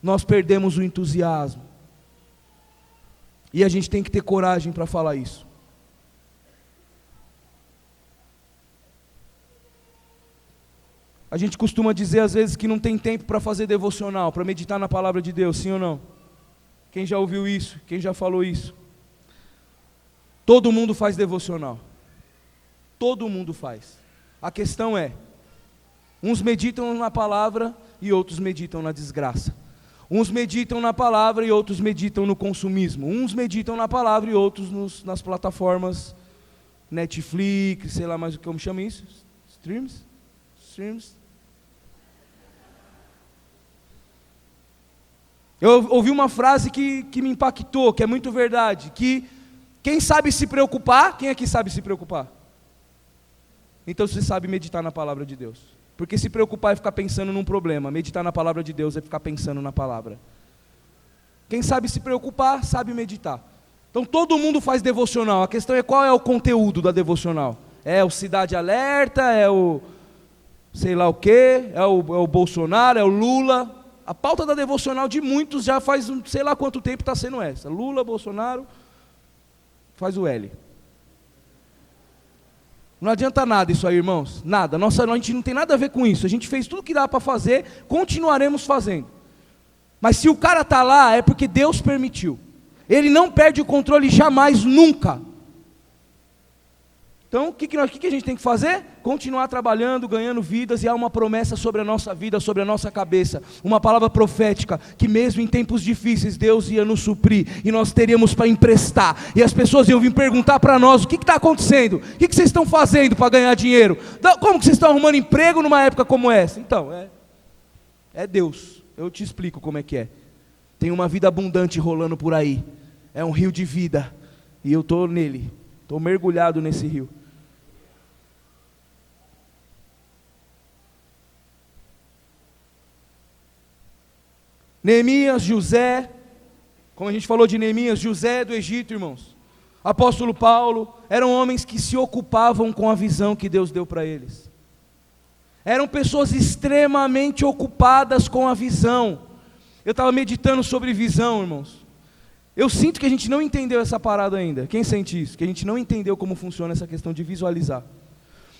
[SPEAKER 1] Nós perdemos o entusiasmo. E a gente tem que ter coragem para falar isso. A gente costuma dizer às vezes que não tem tempo para fazer devocional, para meditar na palavra de Deus, sim ou não? Quem já ouviu isso? Quem já falou isso? Todo mundo faz devocional. Todo mundo faz. A questão é, Uns meditam na palavra e outros meditam na desgraça. Uns meditam na palavra e outros meditam no consumismo. Uns meditam na palavra e outros nas plataformas Netflix, sei lá mais como chama isso? Streams? Eu ouvi uma frase que me impactou, que é muito verdade, que quem sabe se preocupar, quem aqui sabe se preocupar? Então você sabe meditar na palavra de Deus. Porque se preocupar é ficar pensando num problema, meditar na palavra de Deus é ficar pensando na palavra. Quem sabe se preocupar, sabe meditar. Então todo mundo faz devocional, a questão é qual é o conteúdo da devocional. É o Cidade Alerta, é o sei lá o que, é o Bolsonaro, é o Lula. A pauta da devocional de muitos já faz sei lá quanto tempo está sendo essa. Lula, Bolsonaro, faz o L. Não adianta nada isso aí, irmãos, nada, a gente não tem nada a ver com isso, a gente fez tudo o que dá para fazer, continuaremos fazendo, mas se o cara está lá, é porque Deus permitiu, ele não perde o controle jamais, nunca. Então, o que a gente tem que fazer? Continuar trabalhando, ganhando vidas, e há uma promessa sobre a nossa vida, sobre a nossa cabeça, uma palavra profética, que mesmo em tempos difíceis, Deus ia nos suprir, e nós teríamos para emprestar, e as pessoas iam vir perguntar para nós, o que está acontecendo? O que vocês estão fazendo para ganhar dinheiro? Como que vocês estão arrumando emprego numa época como essa? Então, é Deus, eu te explico como é que é. Tem uma vida abundante rolando por aí, é um rio de vida, e eu estou nele, estou mergulhado nesse rio. Neemias, José, como a gente falou de Neemias, José do Egito, irmãos, apóstolo Paulo, eram homens que se ocupavam com a visão que Deus deu para eles, eram pessoas extremamente ocupadas com a visão. Eu estava meditando sobre visão, irmãos, eu sinto que a gente não entendeu essa parada ainda. Quem sente isso? Que a gente não entendeu como funciona essa questão de visualizar,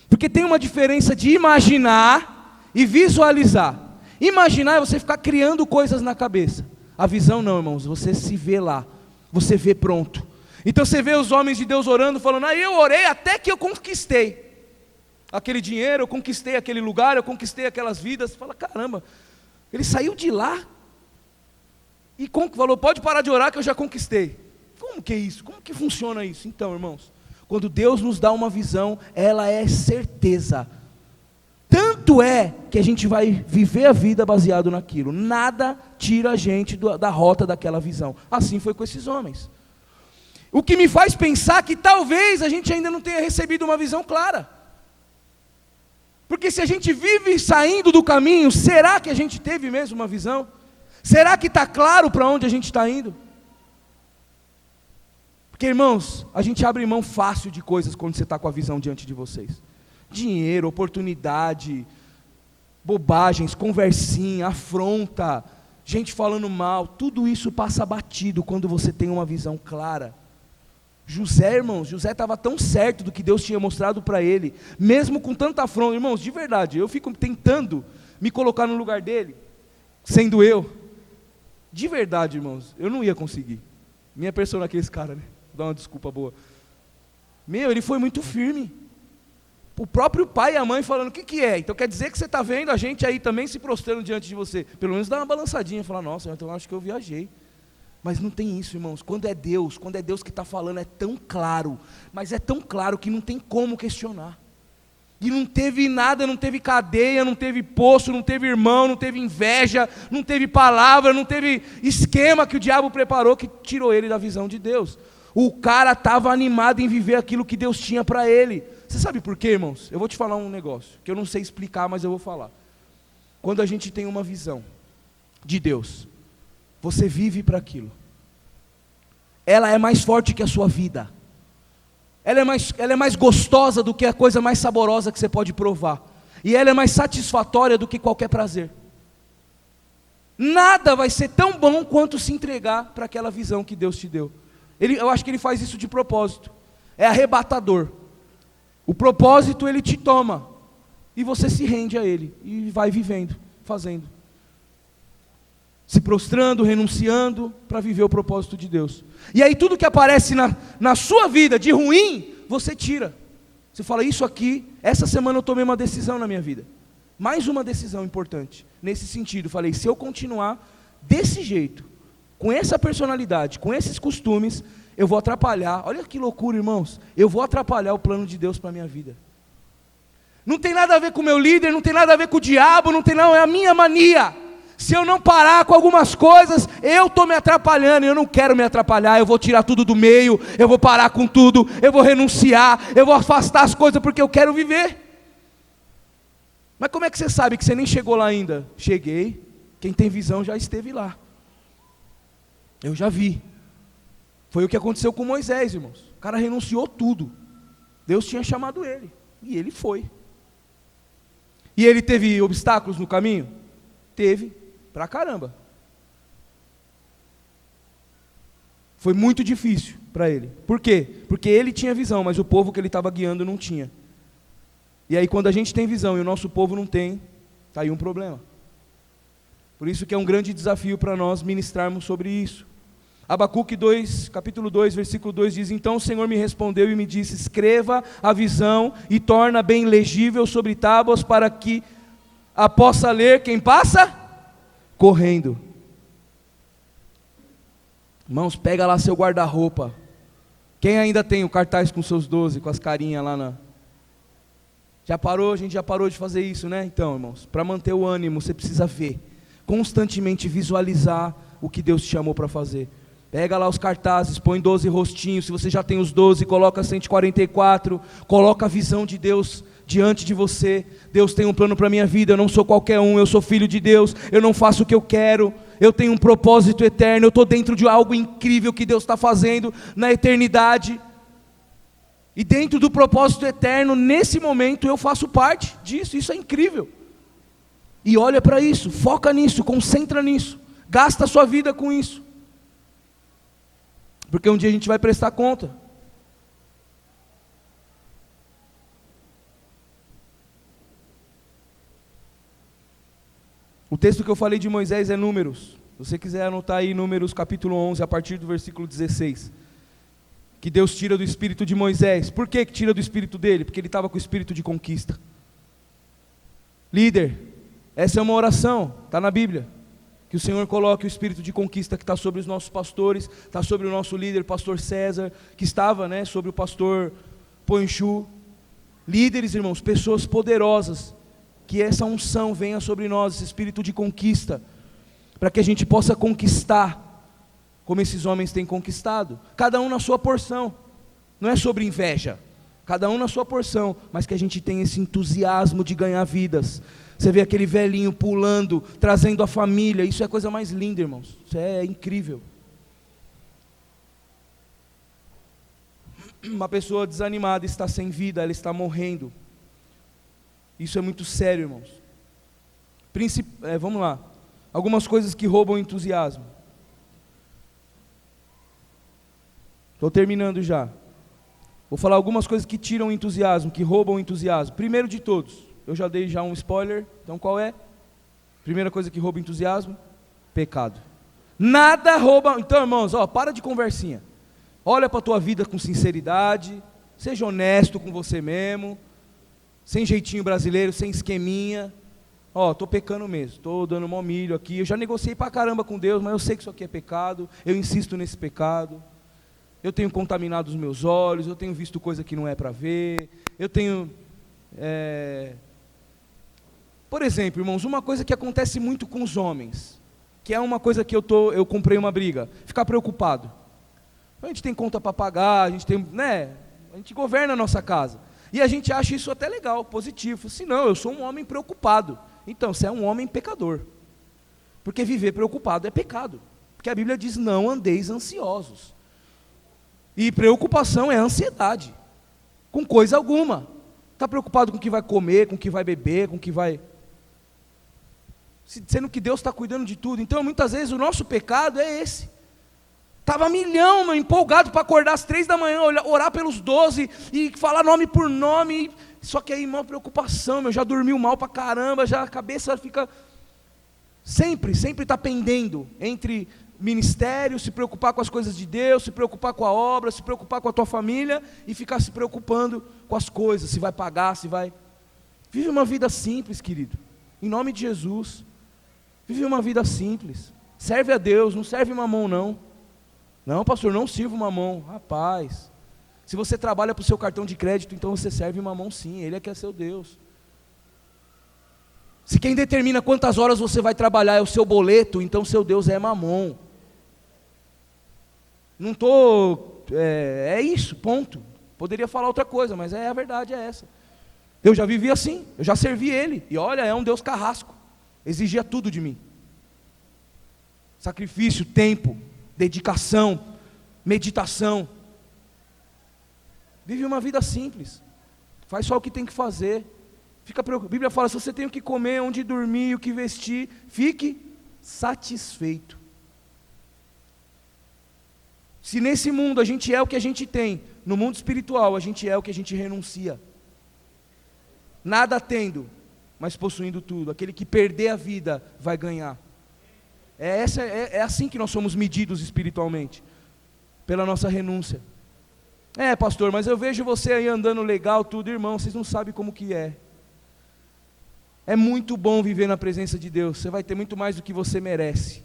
[SPEAKER 1] porque tem uma diferença de imaginar e visualizar. Imaginar é você ficar criando coisas na cabeça. A visão não, irmãos, você se vê lá, você vê pronto. Então você vê os homens de Deus orando, falando, eu orei até que eu conquistei aquele dinheiro, eu conquistei aquele lugar, eu conquistei aquelas vidas. Você fala, caramba, ele saiu de lá e falou, pode parar de orar que eu já conquistei. Como que é isso? Como que funciona isso? Então, irmãos, quando Deus nos dá uma visão, ela é certeza. Tanto é que a gente vai viver a vida baseado naquilo. Nada tira a gente da rota daquela visão. Assim foi com esses homens. O que me faz pensar que talvez a gente ainda não tenha recebido uma visão clara. Porque se a gente vive saindo do caminho, será que a gente teve mesmo uma visão? Será que está claro para onde a gente está indo? Porque, irmãos, a gente abre mão fácil de coisas quando você está com a visão diante de vocês. Dinheiro, oportunidade, bobagens, conversinha, afronta, gente falando mal, tudo isso passa batido quando você tem uma visão clara. José, irmãos, José estava tão certo do que Deus tinha mostrado para ele, mesmo com tanta afronta. Irmãos, de verdade, eu fico tentando me colocar no lugar dele, sendo eu, de verdade, irmãos, eu não ia conseguir. Minha persona aqui é esse cara, né? Vou dar uma desculpa boa. Ele foi muito firme. O próprio pai e a mãe falando, o que é? Então quer dizer que você está vendo a gente aí também se prostrando diante de você. Pelo menos dá uma balançadinha, falar, nossa, então eu acho que eu viajei. Mas não tem isso, irmãos. Quando é Deus que está falando, é tão claro, mas é tão claro que não tem como questionar. E não teve nada, não teve cadeia, não teve poço, não teve irmão, não teve inveja, não teve palavra, não teve esquema que o diabo preparou que tirou ele da visão de Deus. O cara estava animado em viver aquilo que Deus tinha para ele. Você sabe por quê, irmãos? Eu vou te falar um negócio, que eu não sei explicar, mas eu vou falar. Quando a gente tem uma visão de Deus, você vive para aquilo. Ela é mais forte que a sua vida. Ela é mais gostosa do que a coisa mais saborosa que você pode provar. E ela é mais satisfatória do que qualquer prazer. Nada vai ser tão bom quanto se entregar para aquela visão que Deus te deu. Eu acho que ele faz isso de propósito. É arrebatador. O propósito ele te toma, e você se rende a ele, e vai vivendo, fazendo, se prostrando, renunciando, para viver o propósito de Deus. E aí tudo que aparece na sua vida de ruim, você tira. Você fala, isso aqui, essa semana eu tomei uma decisão na minha vida, mais uma decisão importante, nesse sentido. Falei, se eu continuar desse jeito, com essa personalidade, com esses costumes, eu vou atrapalhar, olha que loucura, irmãos, eu vou atrapalhar o plano de Deus para a minha vida. Não tem nada a ver com o meu líder, não tem nada a ver com o diabo, não tem nada, é a minha mania. Se eu não parar com algumas coisas, eu estou me atrapalhando, e eu não quero me atrapalhar, eu vou tirar tudo do meio, eu vou parar com tudo, eu vou renunciar, eu vou afastar as coisas porque eu quero viver. Mas como é que você sabe que você nem chegou lá ainda? Cheguei, quem tem visão já esteve lá. Eu já vi. Foi o que aconteceu com Moisés, irmãos. O cara renunciou tudo. Deus tinha chamado ele, e ele foi. E ele teve obstáculos no caminho? Teve. Pra caramba. Foi muito difícil para ele. Por quê? Porque ele tinha visão, mas o povo que ele estava guiando não tinha. E aí quando a gente tem visão e o nosso povo não tem, está aí um problema. Por isso que é um grande desafio para nós ministrarmos sobre isso. Abacuque 2, capítulo 2, versículo 2 diz: então o Senhor me respondeu e me disse, escreva a visão e torna bem legível sobre tábuas, para que a possa ler quem passa correndo. Irmãos, pega lá seu guarda-roupa. Quem ainda tem o cartaz com seus 12, com as carinhas lá na... Já parou? A gente já parou de fazer isso, né? Então, irmãos, para manter o ânimo, você precisa ver, constantemente visualizar o que Deus te chamou para fazer. Pega lá os cartazes, põe 12 rostinhos, se você já tem os 12, coloca 144, coloca a visão de Deus diante de você. Deus tem um plano para a minha vida, eu não sou qualquer um, eu sou filho de Deus, eu não faço o que eu quero, eu tenho um propósito eterno, eu estou dentro de algo incrível que Deus está fazendo na eternidade, e dentro do propósito eterno, nesse momento eu faço parte disso, isso é incrível. E olha para isso, foca nisso, concentra nisso, gasta a sua vida com isso, porque um dia a gente vai prestar conta. O texto que eu falei de Moisés é Números. Se você quiser anotar aí Números capítulo 11, a partir do versículo 16. Que Deus tira do espírito de Moisés. Por que tira do espírito dele? Porque ele estava com o espírito de conquista. Líder, essa é uma oração, está na Bíblia. Que o Senhor coloque o espírito de conquista que está sobre os nossos pastores, está sobre o nosso líder, pastor César, que estava, né, sobre o pastor Ponchu. Líderes, irmãos, pessoas poderosas, que essa unção venha sobre nós, esse espírito de conquista, para que a gente possa conquistar, como esses homens têm conquistado, cada um na sua porção. Não é sobre inveja, cada um na sua porção, mas que a gente tenha esse entusiasmo de ganhar vidas. Você vê aquele velhinho pulando, trazendo a família, isso é a coisa mais linda, irmãos, isso é incrível. Uma pessoa desanimada está sem vida, ela está morrendo. Isso é muito sério, irmãos. Vamos lá, algumas coisas que roubam o entusiasmo. Estou terminando já. Vou falar algumas coisas que tiram o entusiasmo, que roubam o entusiasmo. Primeiro de todos, eu já dei um spoiler, então qual é? Primeira coisa que rouba o entusiasmo? Pecado. Nada rouba. Então, irmãos, para de conversinha. Olha para a tua vida com sinceridade, seja honesto com você mesmo, sem jeitinho brasileiro, sem esqueminha. Estou pecando mesmo, estou dando mó milho aqui, eu já negociei pra caramba com Deus, mas eu sei que isso aqui é pecado, eu insisto nesse pecado, eu tenho contaminado os meus olhos, eu tenho visto coisa que não é para ver, eu tenho... Por exemplo, irmãos, uma coisa que acontece muito com os homens, que é uma coisa que eu comprei uma briga, ficar preocupado. A gente tem conta para pagar, a gente tem, né? A gente governa a nossa casa. E a gente acha isso até legal, positivo. Se não, eu sou um homem preocupado. Então, você é um homem pecador. Porque viver preocupado é pecado. Porque a Bíblia diz, não andeis ansiosos. E preocupação é ansiedade. Com coisa alguma. Está preocupado com o que vai comer, com o que vai beber, com o que vai... Sendo que Deus está cuidando de tudo. Então, muitas vezes, o nosso pecado é esse. Estava milhão, empolgado para acordar às 3 da manhã, orar pelos 12 e falar nome por nome. Só que aí, irmão, preocupação, já dormiu mal para caramba, já a cabeça fica... Sempre está pendendo entre ministério, se preocupar com as coisas de Deus, se preocupar com a obra, se preocupar com a tua família e ficar se preocupando com as coisas, se vai pagar, se vai... Vive uma vida simples, querido. em nome de Jesus. Vive uma vida simples. Serve a Deus, não serve mamão não. Não, pastor, não sirvo mamão. Rapaz, se você trabalha para o seu cartão de crédito, então você serve mamão sim, Ele é que é seu Deus. Se quem determina quantas horas você vai trabalhar é o seu boleto, então seu Deus é mamão. Não estou... É isso, ponto. Poderia falar outra coisa, mas a verdade é essa. Eu já vivi assim, eu já servi Ele. E olha, é um Deus carrasco. Exigia tudo de mim. Sacrifício, tempo, dedicação, meditação. Vive uma vida simples. Faz só o que tem que fazer. Fica preocupado. A Bíblia fala, se você tem o que comer, onde dormir, o que vestir, fique satisfeito. Se nesse mundo a gente é o que a gente tem, no mundo espiritual a gente é o que a gente renuncia. Nada tendo, mas possuindo tudo. Aquele que perder a vida vai ganhar. É assim que nós somos medidos espiritualmente, pela nossa renúncia. Pastor, mas eu vejo você aí andando legal, tudo, irmão, vocês não sabem como que é. É muito bom viver na presença de Deus, você vai ter muito mais do que você merece,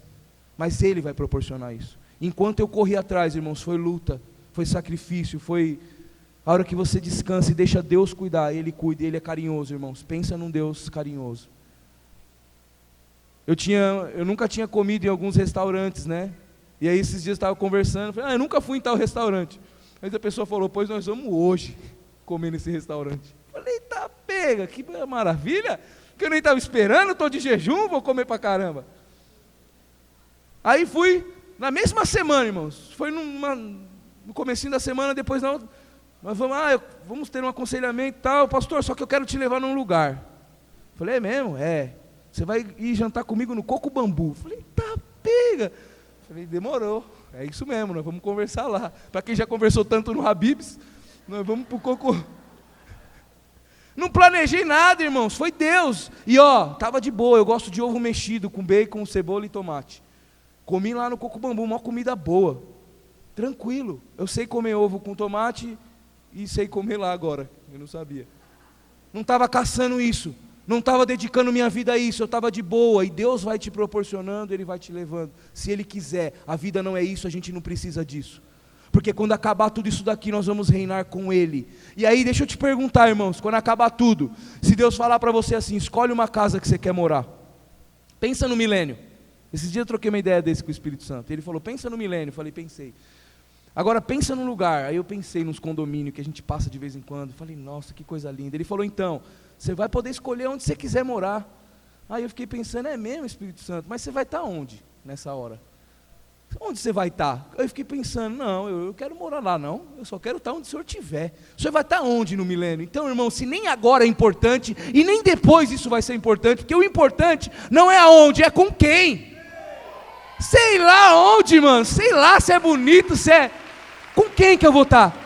[SPEAKER 1] mas Ele vai proporcionar isso. Enquanto eu corri atrás, irmãos, foi luta, foi sacrifício, foi a hora que você descansa e deixa Deus cuidar, Ele cuida, Ele é carinhoso, irmãos, pensa num Deus carinhoso. Eu nunca tinha comido em alguns restaurantes, né? E aí esses dias eu estava conversando, falei, eu nunca fui em tal restaurante. Mas a pessoa falou, pois nós vamos hoje comer nesse restaurante. Falei, tá pega, que maravilha, que eu nem estava esperando, estou de jejum, vou comer pra caramba. Aí fui, na mesma semana, irmãos, foi no comecinho da semana, depois na outra, nós vamos ter um aconselhamento e tal, pastor, só que eu quero te levar num lugar. Falei, é mesmo? Você vai ir jantar comigo no Coco Bambu. Falei, tá pega. Falei, demorou, é isso mesmo, nós vamos conversar lá. Para quem já conversou tanto no Habib's, nós vamos pro Coco. Não planejei nada, irmãos, foi Deus. E tava de boa, eu gosto de ovo mexido com bacon, cebola e tomate. Comi lá no Coco Bambu, uma comida boa. Tranquilo, eu sei comer ovo com tomate e sei comer lá agora, eu não sabia. Não estava caçando isso. Não estava dedicando minha vida a isso, eu estava de boa, e Deus vai te proporcionando, Ele vai te levando, se Ele quiser. A vida não é isso, a gente não precisa disso, porque quando acabar tudo isso daqui, nós vamos reinar com Ele. E aí deixa eu te perguntar, irmãos, quando acabar tudo, se Deus falar para você assim, escolhe uma casa que você quer morar, pensa no milênio. Esses dias eu troquei uma ideia desse com o Espírito Santo, ele falou, pensa no milênio, eu falei, pensei. Agora pensa num lugar, aí eu pensei nos condomínios que a gente passa de vez em quando, falei, nossa, que coisa linda. Ele falou, então, você vai poder escolher onde você quiser morar. Aí eu fiquei pensando, é mesmo, Espírito Santo, mas você vai estar onde nessa hora? Onde você vai estar? Aí eu fiquei pensando, não, eu quero morar lá não, eu só quero estar onde o Senhor estiver. O Senhor vai estar onde no milênio? Então, irmão, se nem agora é importante, e nem depois isso vai ser importante, porque o importante não é aonde, é com quem. Sei lá onde, mano, sei lá se é bonito, se é... Com quem que eu vou estar?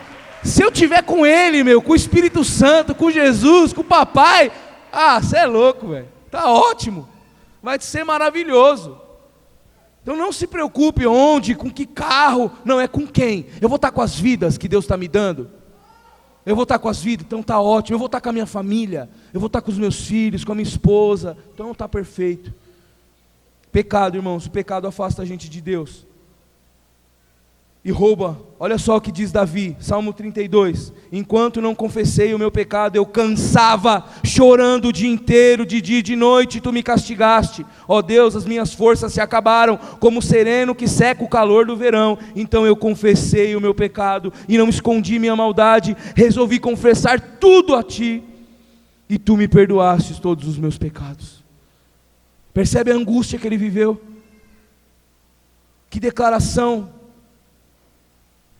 [SPEAKER 1] Se eu tiver com Ele, com o Espírito Santo, com Jesus, com o papai, você é louco, velho, tá ótimo, vai ser maravilhoso. Então não se preocupe onde, com que carro, não, é com quem. Eu vou estar com as vidas que Deus está me dando, eu vou estar com as vidas, então tá ótimo. Eu vou estar com a minha família, eu vou estar com os meus filhos, com a minha esposa, então está perfeito. Pecado, irmãos, o pecado afasta a gente de Deus e rouba. Olha só o que diz Davi, Salmo 32, enquanto não confessei o meu pecado, eu cansava, chorando o dia inteiro, de dia e de noite, tu me castigaste, ó Deus, as minhas forças se acabaram, como o sereno que seca o calor do verão. Então eu confessei o meu pecado, e não escondi minha maldade, resolvi confessar tudo a ti, e tu me perdoastes todos os meus pecados. Percebe a angústia que ele viveu? Que declaração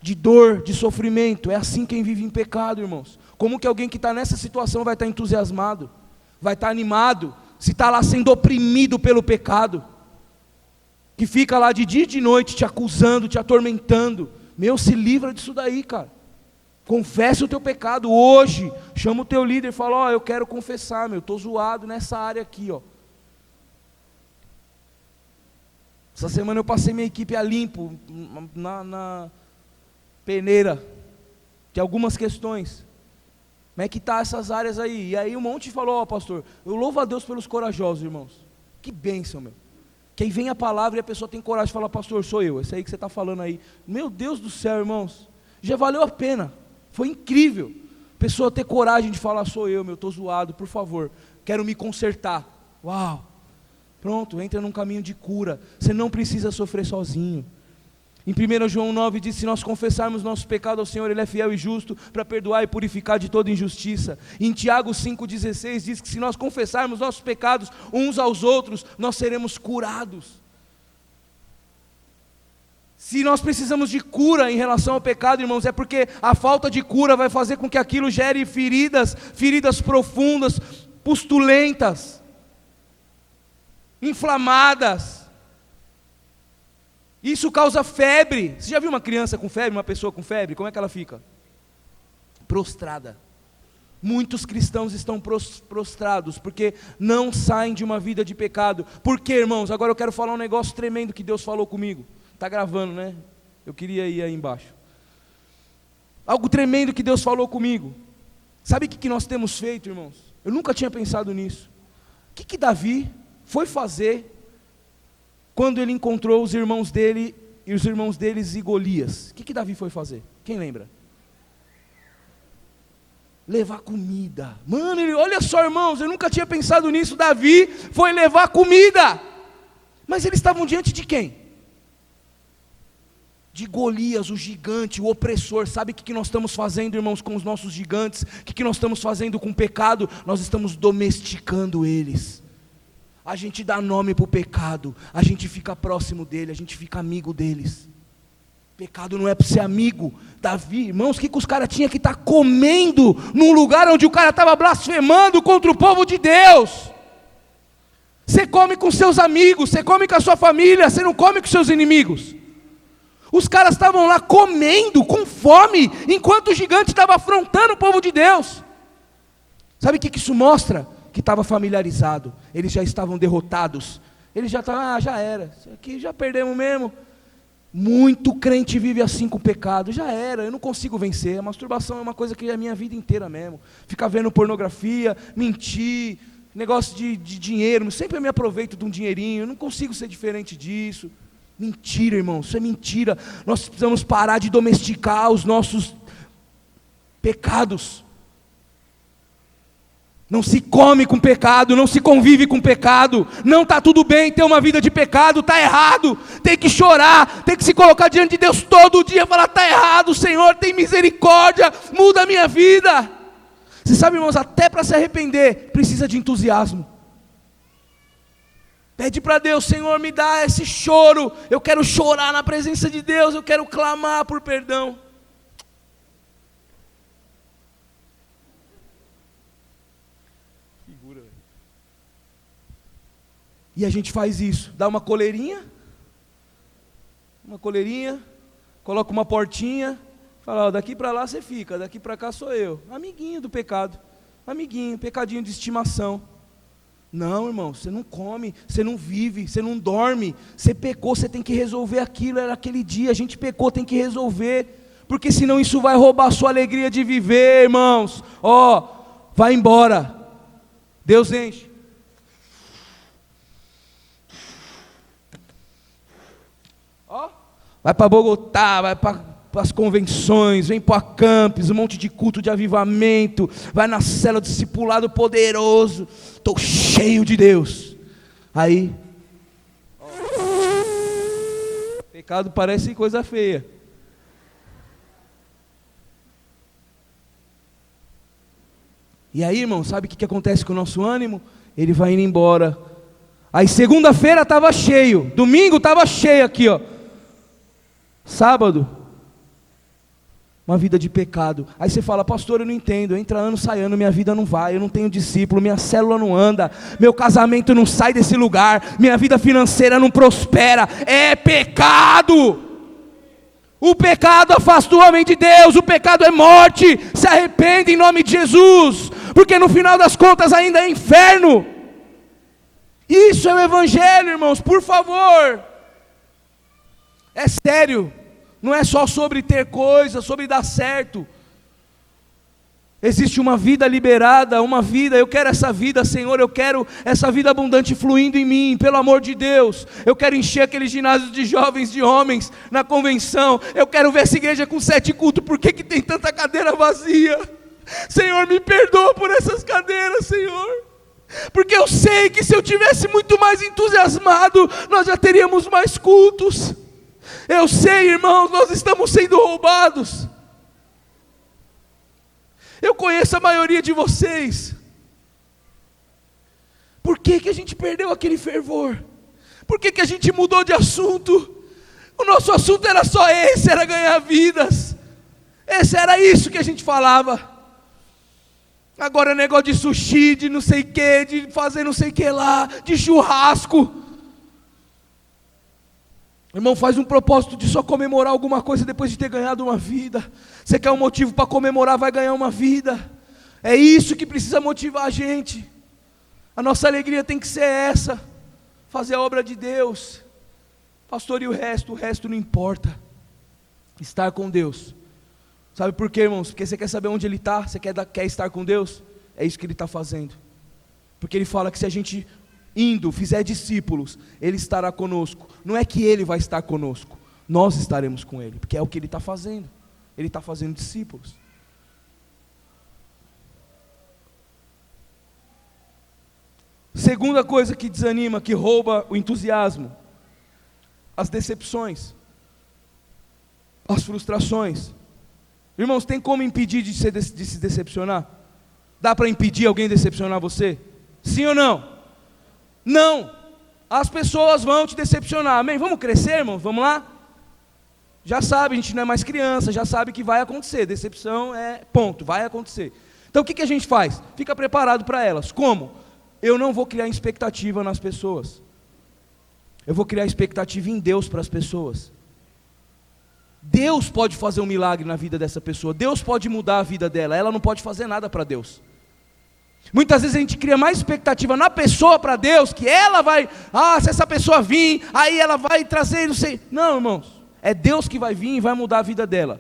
[SPEAKER 1] de dor, de sofrimento. É assim quem vive em pecado, irmãos. Como que alguém que está nessa situação vai estar entusiasmado, vai estar animado, se está lá sendo oprimido pelo pecado, que fica lá de dia e de noite te acusando, te atormentando? Se livra disso daí, cara. Confessa o teu pecado hoje, chama o teu líder e fala, eu quero confessar, estou zoado nessa área aqui, Essa semana eu passei minha equipe a limpo, na peneira, de algumas questões. Como é que tá essas áreas aí? E aí um monte falou, ó pastor, eu louvo a Deus pelos corajosos, irmãos. Que bênção, meu. Que aí vem a palavra e a pessoa tem coragem de falar, pastor, sou eu, esse aí que você está falando aí. Meu Deus do céu, irmãos, já valeu a pena, foi incrível. A pessoa ter coragem de falar, sou eu, meu, estou zoado, por favor, quero me consertar. Uau, pronto, entra num caminho de cura, você não precisa sofrer sozinho. Em 1 João 9 diz, se nós confessarmos nosso pecado ao Senhor, Ele é fiel e justo para perdoar e purificar de toda injustiça. Em Tiago 5,16 diz que se nós confessarmos nossos pecados uns aos outros, nós seremos curados. Se nós precisamos de cura em relação ao pecado, irmãos, é porque a falta de cura vai fazer com que aquilo gere feridas profundas, pustulentas, inflamadas. Isso causa febre. Você já viu uma criança com febre, uma pessoa com febre? Como é que ela fica? Prostrada. Muitos cristãos estão prostrados, porque não saem de uma vida de pecado. Por quê, irmãos? Agora eu quero falar um negócio tremendo que Deus falou comigo. Está gravando, né? Eu queria ir aí embaixo. Algo tremendo que Deus falou comigo. Sabe o que nós temos feito, irmãos? Eu nunca tinha pensado nisso. O que Davi foi fazer quando ele encontrou os irmãos dele e os irmãos deles e Golias? O que Davi foi fazer? Quem lembra? Levar comida. Mano, olha só, irmãos, eu nunca tinha pensado nisso. Davi foi levar comida. Mas eles estavam diante de quem? De Golias, o gigante, o opressor. Sabe o que nós estamos fazendo, irmãos, com os nossos gigantes? O que nós estamos fazendo com o pecado? Nós estamos domesticando eles. A gente dá nome para o pecado, a gente fica próximo dele, a gente fica amigo deles. Pecado não é para ser amigo. Davi, irmãos, o que os caras tinham que estar comendo num lugar onde o cara estava blasfemando contra o povo de Deus? Você come com seus amigos, você come com a sua família, você não come com seus inimigos. Os caras estavam lá comendo, com fome, enquanto o gigante estava afrontando o povo de Deus. Sabe o que isso mostra? Que estava familiarizado, eles já estavam derrotados, eles já estavam, já era, isso aqui já perdemos mesmo. Muito crente vive assim com o pecado, já era, eu não consigo vencer. A masturbação é uma coisa que é a minha vida inteira mesmo, ficar vendo pornografia, mentir, negócio de dinheiro, sempre eu me aproveito de um dinheirinho, eu não consigo ser diferente disso. Mentira, irmão, isso é mentira. Nós precisamos parar de domesticar os nossos pecados. Não se come com pecado, não se convive com pecado. Não está tudo bem ter uma vida de pecado, está errado. Tem que chorar, tem que se colocar diante de Deus todo dia e falar, está errado, Senhor, tem misericórdia, muda a minha vida. Você sabe, irmãos, até para se arrepender, precisa de entusiasmo. Pede para Deus, Senhor, me dá esse choro, eu quero chorar na presença de Deus, eu quero clamar por perdão. E a gente faz isso, dá uma coleirinha, coloca uma portinha, fala, ó, daqui para lá você fica, daqui para cá sou eu. Amiguinho do pecado, pecadinho de estimação. Não, irmão, você não come, você não vive, você não dorme, você pecou, você tem que resolver aquilo, era aquele dia, a gente pecou, tem que resolver, porque senão isso vai roubar a sua alegria de viver, irmãos. Ó, vai embora, Deus enche. Vai para Bogotá, vai para as convenções, vem para Campos, um monte de culto de avivamento, vai na célula discipulado poderoso, estou cheio de Deus. Aí, pecado parece coisa feia. E aí, irmão, sabe o que acontece com o nosso ânimo? Ele vai indo embora. Aí segunda-feira estava cheio, domingo estava cheio aqui, ó. Sábado, uma vida de pecado. Aí você fala, pastor, eu não entendo, entra ano, sai ano, minha vida não vai, eu não tenho discípulo, minha célula não anda, meu casamento não sai desse lugar, minha vida financeira não prospera. É pecado. O pecado afasta o homem de Deus, o pecado é morte. Se arrepende em nome de Jesus, porque no final das contas ainda é inferno. Isso é o evangelho, irmãos, por favor. É sério, não é só sobre ter coisas, sobre dar certo. Existe uma vida liberada, uma vida, eu quero essa vida, Senhor, eu quero essa vida abundante fluindo em mim, pelo amor de Deus. Eu quero encher aqueles ginásios de jovens, de homens, na convenção. Eu quero ver essa igreja com 7 cultos. Por que tem tanta cadeira vazia? Senhor, me perdoa por essas cadeiras, Senhor. Porque eu sei que se eu tivesse muito mais entusiasmado, nós já teríamos mais cultos. Eu sei, irmãos, nós estamos sendo roubados. Eu conheço a maioria de vocês. Por que a gente perdeu aquele fervor? Por que a gente mudou de assunto? O nosso assunto era só esse, era ganhar vidas. Era isso que a gente falava. Agora é negócio de sushi, de não sei o que, de fazer não sei o que lá, de churrasco. Irmão, faz um propósito de só comemorar alguma coisa depois de ter ganhado uma vida. Você quer um motivo para comemorar, vai ganhar uma vida. É isso que precisa motivar a gente. A nossa alegria tem que ser essa. Fazer a obra de Deus. Pastor, e o resto não importa. Estar com Deus. Sabe por quê, irmãos? Porque você quer saber onde Ele está, você quer estar com Deus. É isso que Ele está fazendo. Porque Ele fala que se a gente indo, fizer discípulos, Ele estará conosco. Não é que Ele vai estar conosco, nós estaremos com Ele, porque é o que Ele está fazendo. Ele está fazendo discípulos. Segunda coisa que desanima, que rouba o entusiasmo: as decepções, as frustrações. Irmãos, tem como impedir de se decepcionar? Dá para impedir alguém de decepcionar você? Sim ou não? Não, as pessoas vão te decepcionar, amém? Vamos crescer, irmãos, vamos lá? Já sabe, a gente não é mais criança, já sabe que vai acontecer, decepção é ponto, vai acontecer. Então o que a gente faz? Fica preparado para elas. Como? Eu não vou criar expectativa nas pessoas, eu vou criar expectativa em Deus para as pessoas. Deus pode fazer um milagre na vida dessa pessoa, Deus pode mudar a vida dela, ela não pode fazer nada para Deus. Muitas vezes a gente cria mais expectativa na pessoa para Deus, que ela vai, se essa pessoa vir, aí ela vai trazer, não sei. Não, irmãos, é Deus que vai vir e vai mudar a vida dela.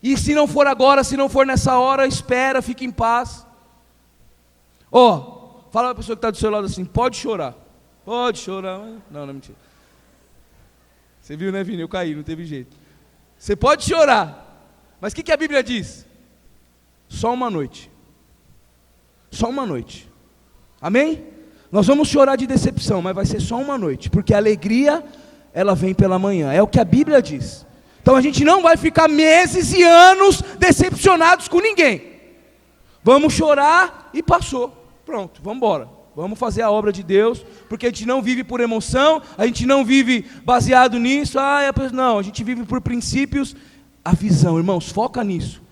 [SPEAKER 1] E se não for agora, se não for nessa hora, espera, fica em paz. Fala para a pessoa que está do seu lado assim: pode chorar. Pode chorar. Não, não é mentira. Você viu, né, Vini? Eu caí, não teve jeito. Você pode chorar, mas o que a Bíblia diz? Só uma noite. Só uma noite. Amém? Nós vamos chorar de decepção, mas vai ser só uma noite, porque a alegria, ela vem pela manhã. É o que a Bíblia diz. Então a gente não vai ficar meses e anos decepcionados com ninguém. Vamos chorar e passou. Pronto, vamos embora. Vamos fazer a obra de Deus, porque a gente não vive por emoção, a gente não vive baseado nisso. Não, a gente vive por princípios. A visão, irmãos, foca nisso.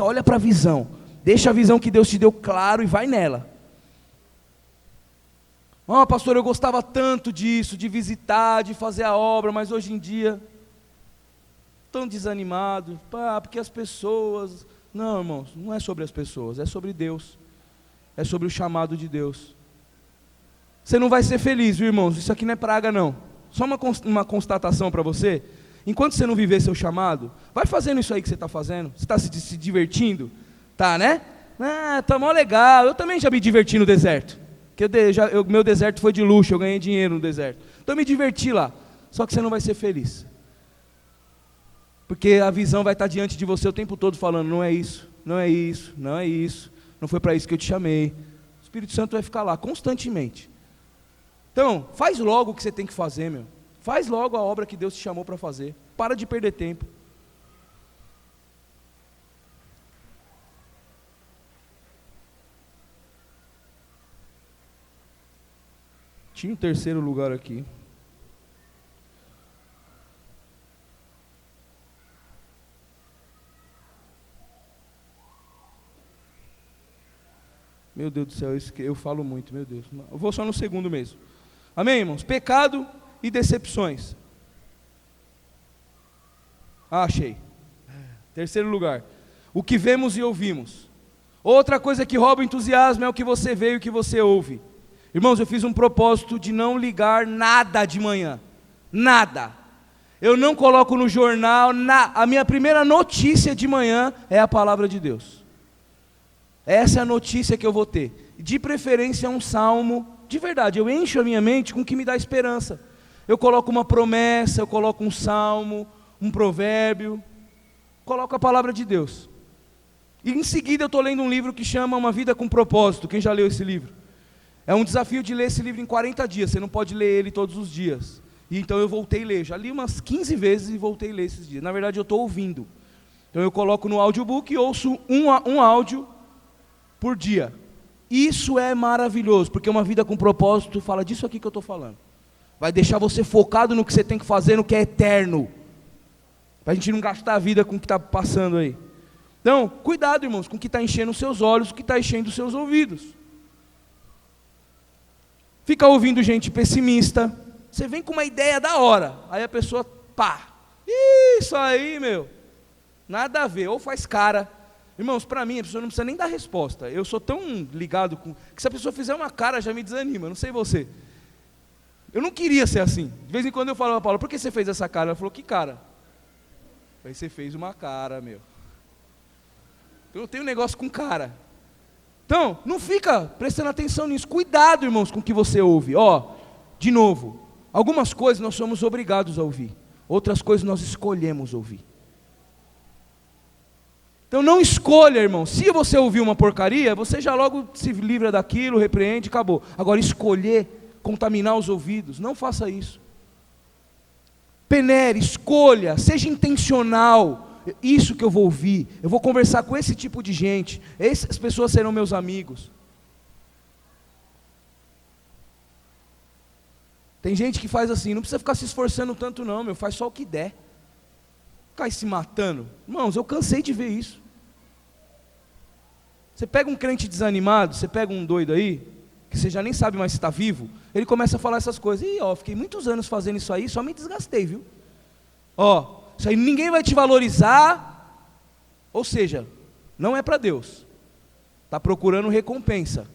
[SPEAKER 1] Olha para a visão, deixa a visão que Deus te deu claro e vai nela. Pastor, eu gostava tanto disso, de visitar, de fazer a obra, mas hoje em dia, tão desanimado, porque as pessoas... Não, irmãos, não é sobre as pessoas, é sobre Deus, é sobre o chamado de Deus. Você não vai ser feliz, viu, irmãos? Isso aqui não é praga, não. Só uma constatação para você. Enquanto você não viver seu chamado, vai fazendo isso aí que você está fazendo. Você está se divertindo? Tá, né? Tá mó legal. Eu também já me diverti no deserto. Meu deserto foi de luxo, eu ganhei dinheiro no deserto. Então eu me diverti lá. Só que você não vai ser feliz. Porque a visão vai estar diante de você o tempo todo falando: não é isso, não é isso, não é isso. Não foi para isso que eu te chamei. O Espírito Santo vai ficar lá constantemente. Então, faz logo o que você tem que fazer, meu. Faz logo a obra que Deus te chamou para fazer. Para de perder tempo. Tinha um terceiro lugar aqui. Meu Deus do céu, eu falo muito, meu Deus. Eu vou só no segundo mesmo. Amém, irmãos? Pecado e decepções. Achei. Terceiro lugar. O que vemos e ouvimos. Outra coisa que rouba o entusiasmo é o que você vê e o que você ouve. Irmãos, eu fiz um propósito de não ligar nada de manhã. Nada. Eu não coloco no jornal, a minha primeira notícia de manhã é a palavra de Deus. Essa é a notícia que eu vou ter. De preferência um salmo, de verdade, eu encho a minha mente com o que me dá esperança. Eu coloco uma promessa, eu coloco um salmo, um provérbio, coloco a palavra de Deus. E em seguida eu estou lendo um livro que chama Uma Vida com Propósito. Quem já leu esse livro? É um desafio de ler esse livro em 40 dias, você não pode ler ele todos os dias. E então eu voltei a ler, já li umas 15 vezes e voltei a ler esses dias. Na verdade eu estou ouvindo. Então eu coloco no audiobook e ouço um áudio por dia. Isso é maravilhoso, porque Uma Vida com Propósito fala disso aqui que eu estou falando. Vai deixar você focado no que você tem que fazer, no que é eterno. Para a gente não gastar a vida com o que está passando aí. Então, cuidado, irmãos, com o que está enchendo os seus olhos, o que está enchendo os seus ouvidos. Fica ouvindo gente pessimista. Você vem com uma ideia da hora, aí a pessoa, pá, isso aí, meu, nada a ver, ou faz cara. Irmãos, para mim, a pessoa não precisa nem dar resposta. Eu sou tão ligado com, que se a pessoa fizer uma cara, já me desanima, não sei você. Eu não queria ser assim. De vez em quando eu falo para a Paula, por que você fez essa cara? Ela falou, que cara? Aí você fez uma cara, meu. Eu tenho um negócio com cara. Então, não fica prestando atenção nisso. Cuidado, irmãos, com o que você ouve. De novo, algumas coisas nós somos obrigados a ouvir. Outras coisas nós escolhemos ouvir. Então não escolha, irmão. Se você ouvir uma porcaria, você já logo se livra daquilo, repreende, acabou. Agora escolher, contaminar os ouvidos, não faça isso. Peneire, escolha, seja intencional. Isso que eu vou ouvir, eu vou conversar com esse tipo de gente, essas pessoas serão meus amigos. Tem gente que faz assim, não precisa ficar se esforçando tanto não, meu, faz só o que der. Ficar se matando. Irmãos, eu cansei de ver isso. Você pega um crente desanimado, você pega um doido aí, que você já nem sabe mais se está vivo, ele começa a falar essas coisas. E fiquei muitos anos fazendo isso aí, só me desgastei, viu? Isso aí ninguém vai te valorizar, ou seja, não é para Deus, está procurando recompensa.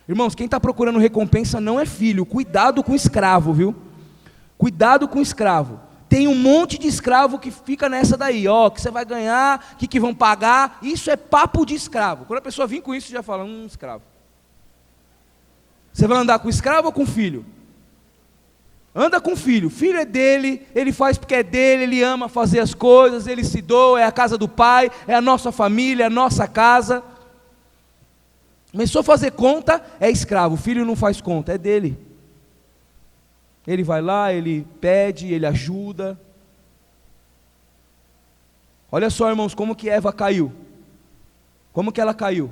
[SPEAKER 1] Irmãos, quem está procurando recompensa não é filho, cuidado com escravo, viu? Cuidado com escravo. Tem um monte de escravo que fica nessa daí, que você vai ganhar, que vão pagar, isso é papo de escravo. Quando a pessoa vem com isso, já fala, escravo. Você vai andar com escravo ou com filho? Anda com filho é dele, ele faz porque é dele, ele ama fazer as coisas, ele se doa, é a casa do pai, é a nossa família, é a nossa casa. Começou a fazer conta, é escravo, o filho não faz conta, é dele. Ele vai lá, ele pede, ele ajuda. Olha só, irmãos, como que Eva caiu. Como que ela caiu?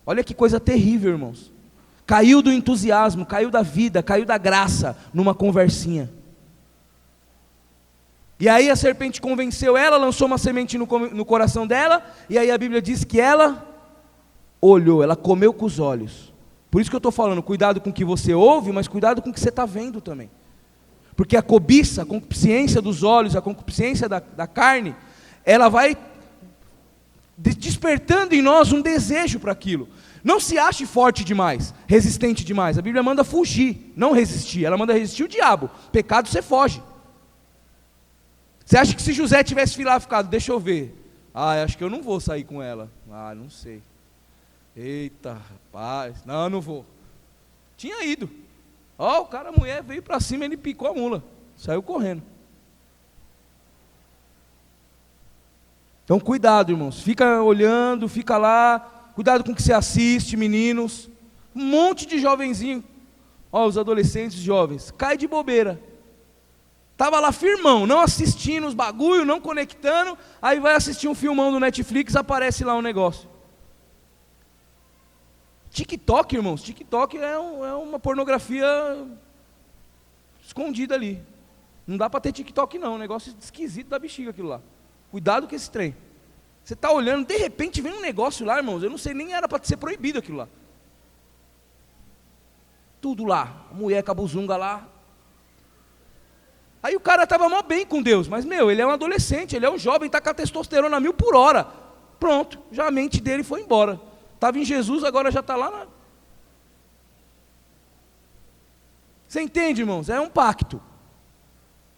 [SPEAKER 1] Olha que coisa terrível, irmãos. Caiu do entusiasmo, caiu da vida, caiu da graça, numa conversinha. E aí a serpente convenceu ela, lançou uma semente no coração dela, e aí a Bíblia diz que ela olhou, ela comeu com os olhos. Por isso que eu estou falando, cuidado com o que você ouve, mas cuidado com o que você está vendo também. Porque a cobiça, a concupiscência dos olhos, a concupiscência da carne, ela vai despertando em nós um desejo para aquilo. Não se ache forte demais, resistente demais. A Bíblia manda fugir, não resistir. Ela manda resistir o diabo. Pecado você foge. Você acha que se José tivesse ficado, deixa eu ver. Acho que eu não vou sair com ela. Não sei. Eita, rapaz, não vou. Tinha ido. A mulher veio para cima, ele picou a mula. Saiu correndo. Então cuidado, irmãos. Fica olhando, fica lá. Cuidado com o que você assiste, meninos. Um monte de jovenzinho. Os adolescentes jovens. Cai de bobeira. Estava lá firmão, não assistindo os bagulho, não conectando. Aí vai assistir um filmão do Netflix, aparece lá um negócio. TikTok, irmãos. TikTok é uma pornografia escondida ali. Não dá para ter TikTok não. Um negócio esquisito da bexiga aquilo lá. Cuidado com esse trem. Você está olhando, de repente vem um negócio lá, irmãos, eu não sei, nem era para ser proibido aquilo lá. Tudo lá, a mulher cabuzunga lá. Aí o cara estava mó bem com Deus, mas ele é um adolescente, ele é um jovem, está com a testosterona 1000 por hora. Pronto, já a mente dele foi embora. Estava em Jesus, agora já está lá. Você entende, irmãos? É um pacto.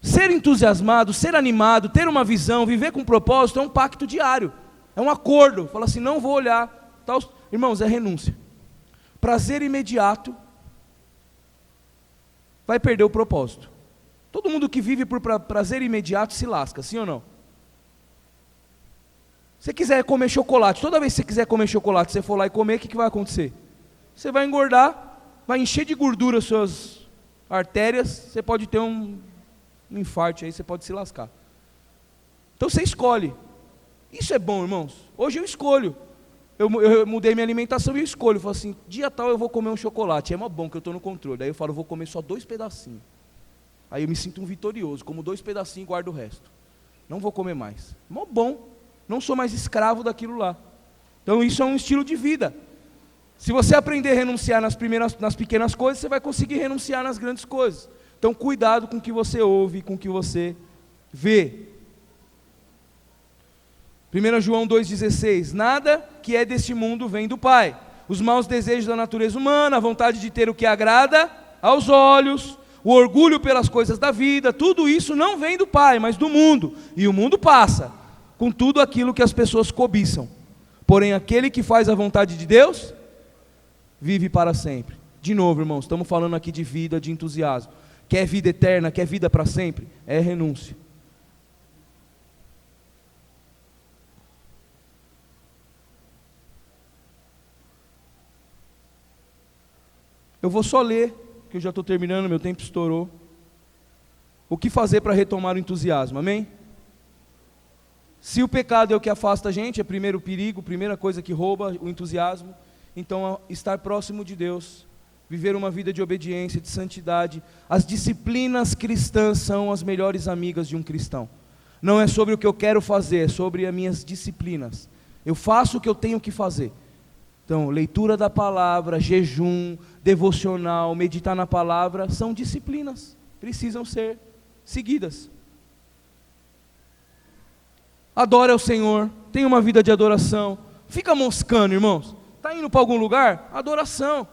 [SPEAKER 1] Ser entusiasmado, ser animado, ter uma visão, viver com propósito é um pacto diário, é um acordo. Fala assim, não vou olhar, tal. Irmãos, é renúncia. Prazer imediato vai perder o propósito. Todo mundo que vive por prazer imediato se lasca, sim ou não? Se você quiser comer chocolate, toda vez que você quiser comer chocolate, você for lá e comer, o que vai acontecer? Você vai engordar, vai encher de gordura suas artérias, você pode ter um infarto aí, você pode se lascar. Então você escolhe. Isso é bom, irmãos. Hoje eu escolho. Eu mudei minha alimentação e eu escolho. Eu falo assim, dia tal eu vou comer um chocolate. É mó bom que eu estou no controle. Daí eu falo, vou comer só 2 pedacinhos. Aí eu me sinto um vitorioso. Como 2 pedacinhos e guardo o resto. Não vou comer mais. Mó bom. Não sou mais escravo daquilo lá. Então isso é um estilo de vida. Se você aprender a renunciar nas pequenas coisas, você vai conseguir renunciar nas grandes coisas. Então cuidado com o que você ouve, com o que você vê. 1 João 2,16, nada que é deste mundo vem do Pai. Os maus desejos da natureza humana, a vontade de ter o que agrada aos olhos, o orgulho pelas coisas da vida, tudo isso não vem do Pai, mas do mundo. E o mundo passa, com tudo aquilo que as pessoas cobiçam. Porém, aquele que faz a vontade de Deus, vive para sempre. De novo, irmãos, estamos falando aqui de vida, de entusiasmo. Quer vida eterna, quer vida para sempre? É renúncia. Eu vou só ler, que eu já estou terminando, meu tempo estourou. O que fazer para retomar o entusiasmo, amém? Se o pecado é o que afasta a gente, é primeiro perigo, primeira coisa que rouba o entusiasmo, então estar próximo de Deus, viver uma vida de obediência, de santidade. As disciplinas cristãs são as melhores amigas de um cristão. Não é sobre o que eu quero fazer, é sobre as minhas disciplinas. Eu faço o que eu tenho que fazer. Então, leitura da palavra, jejum, devocional, meditar na palavra, são disciplinas, precisam ser seguidas. Adore ao Senhor, tenha uma vida de adoração. Fica moscando, irmãos. Está indo para algum lugar? Adoração.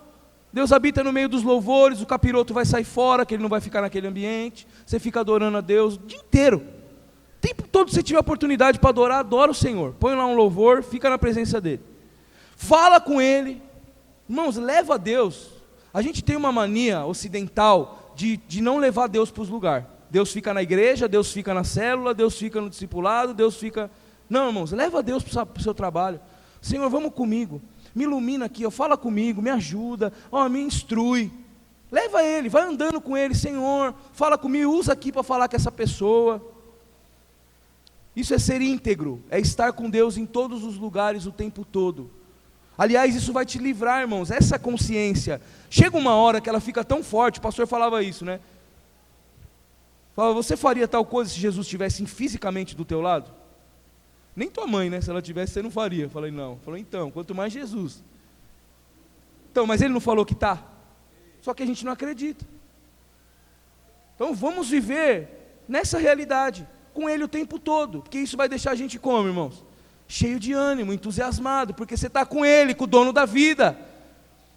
[SPEAKER 1] Deus habita no meio dos louvores, o capiroto vai sair fora, que ele não vai ficar naquele ambiente. Você fica adorando a Deus o dia inteiro. O tempo todo que você tiver oportunidade para adorar, adora o Senhor. Põe lá um louvor, fica na presença dEle. Fala com Ele. Irmãos, leva a Deus. A gente tem uma mania ocidental de não levar Deus para os lugares. Deus fica na igreja, Deus fica na célula, Deus fica no discipulado, Deus fica... Não, irmãos, leva Deus para o seu trabalho. Senhor, vamos comigo. Me ilumina aqui, fala comigo, me ajuda, me instrui. Leva Ele, vai andando com Ele. Senhor, fala comigo, usa aqui para falar com essa pessoa. Isso é ser íntegro, é estar com Deus em todos os lugares o tempo todo. Aliás, isso vai te livrar, irmãos, essa consciência. Chega uma hora que ela fica tão forte, o pastor falava isso, né? Falava, você faria tal coisa se Jesus estivesse fisicamente do teu lado? Nem tua mãe, né? Se ela tivesse, você não faria. Falei, não. Falou, então, quanto mais Jesus. Então, mas ele não falou que está? Só que a gente não acredita. Então, vamos viver nessa realidade, com Ele o tempo todo, porque isso vai deixar a gente como, irmãos? Cheio de ânimo, entusiasmado, porque você está com Ele, com o dono da vida.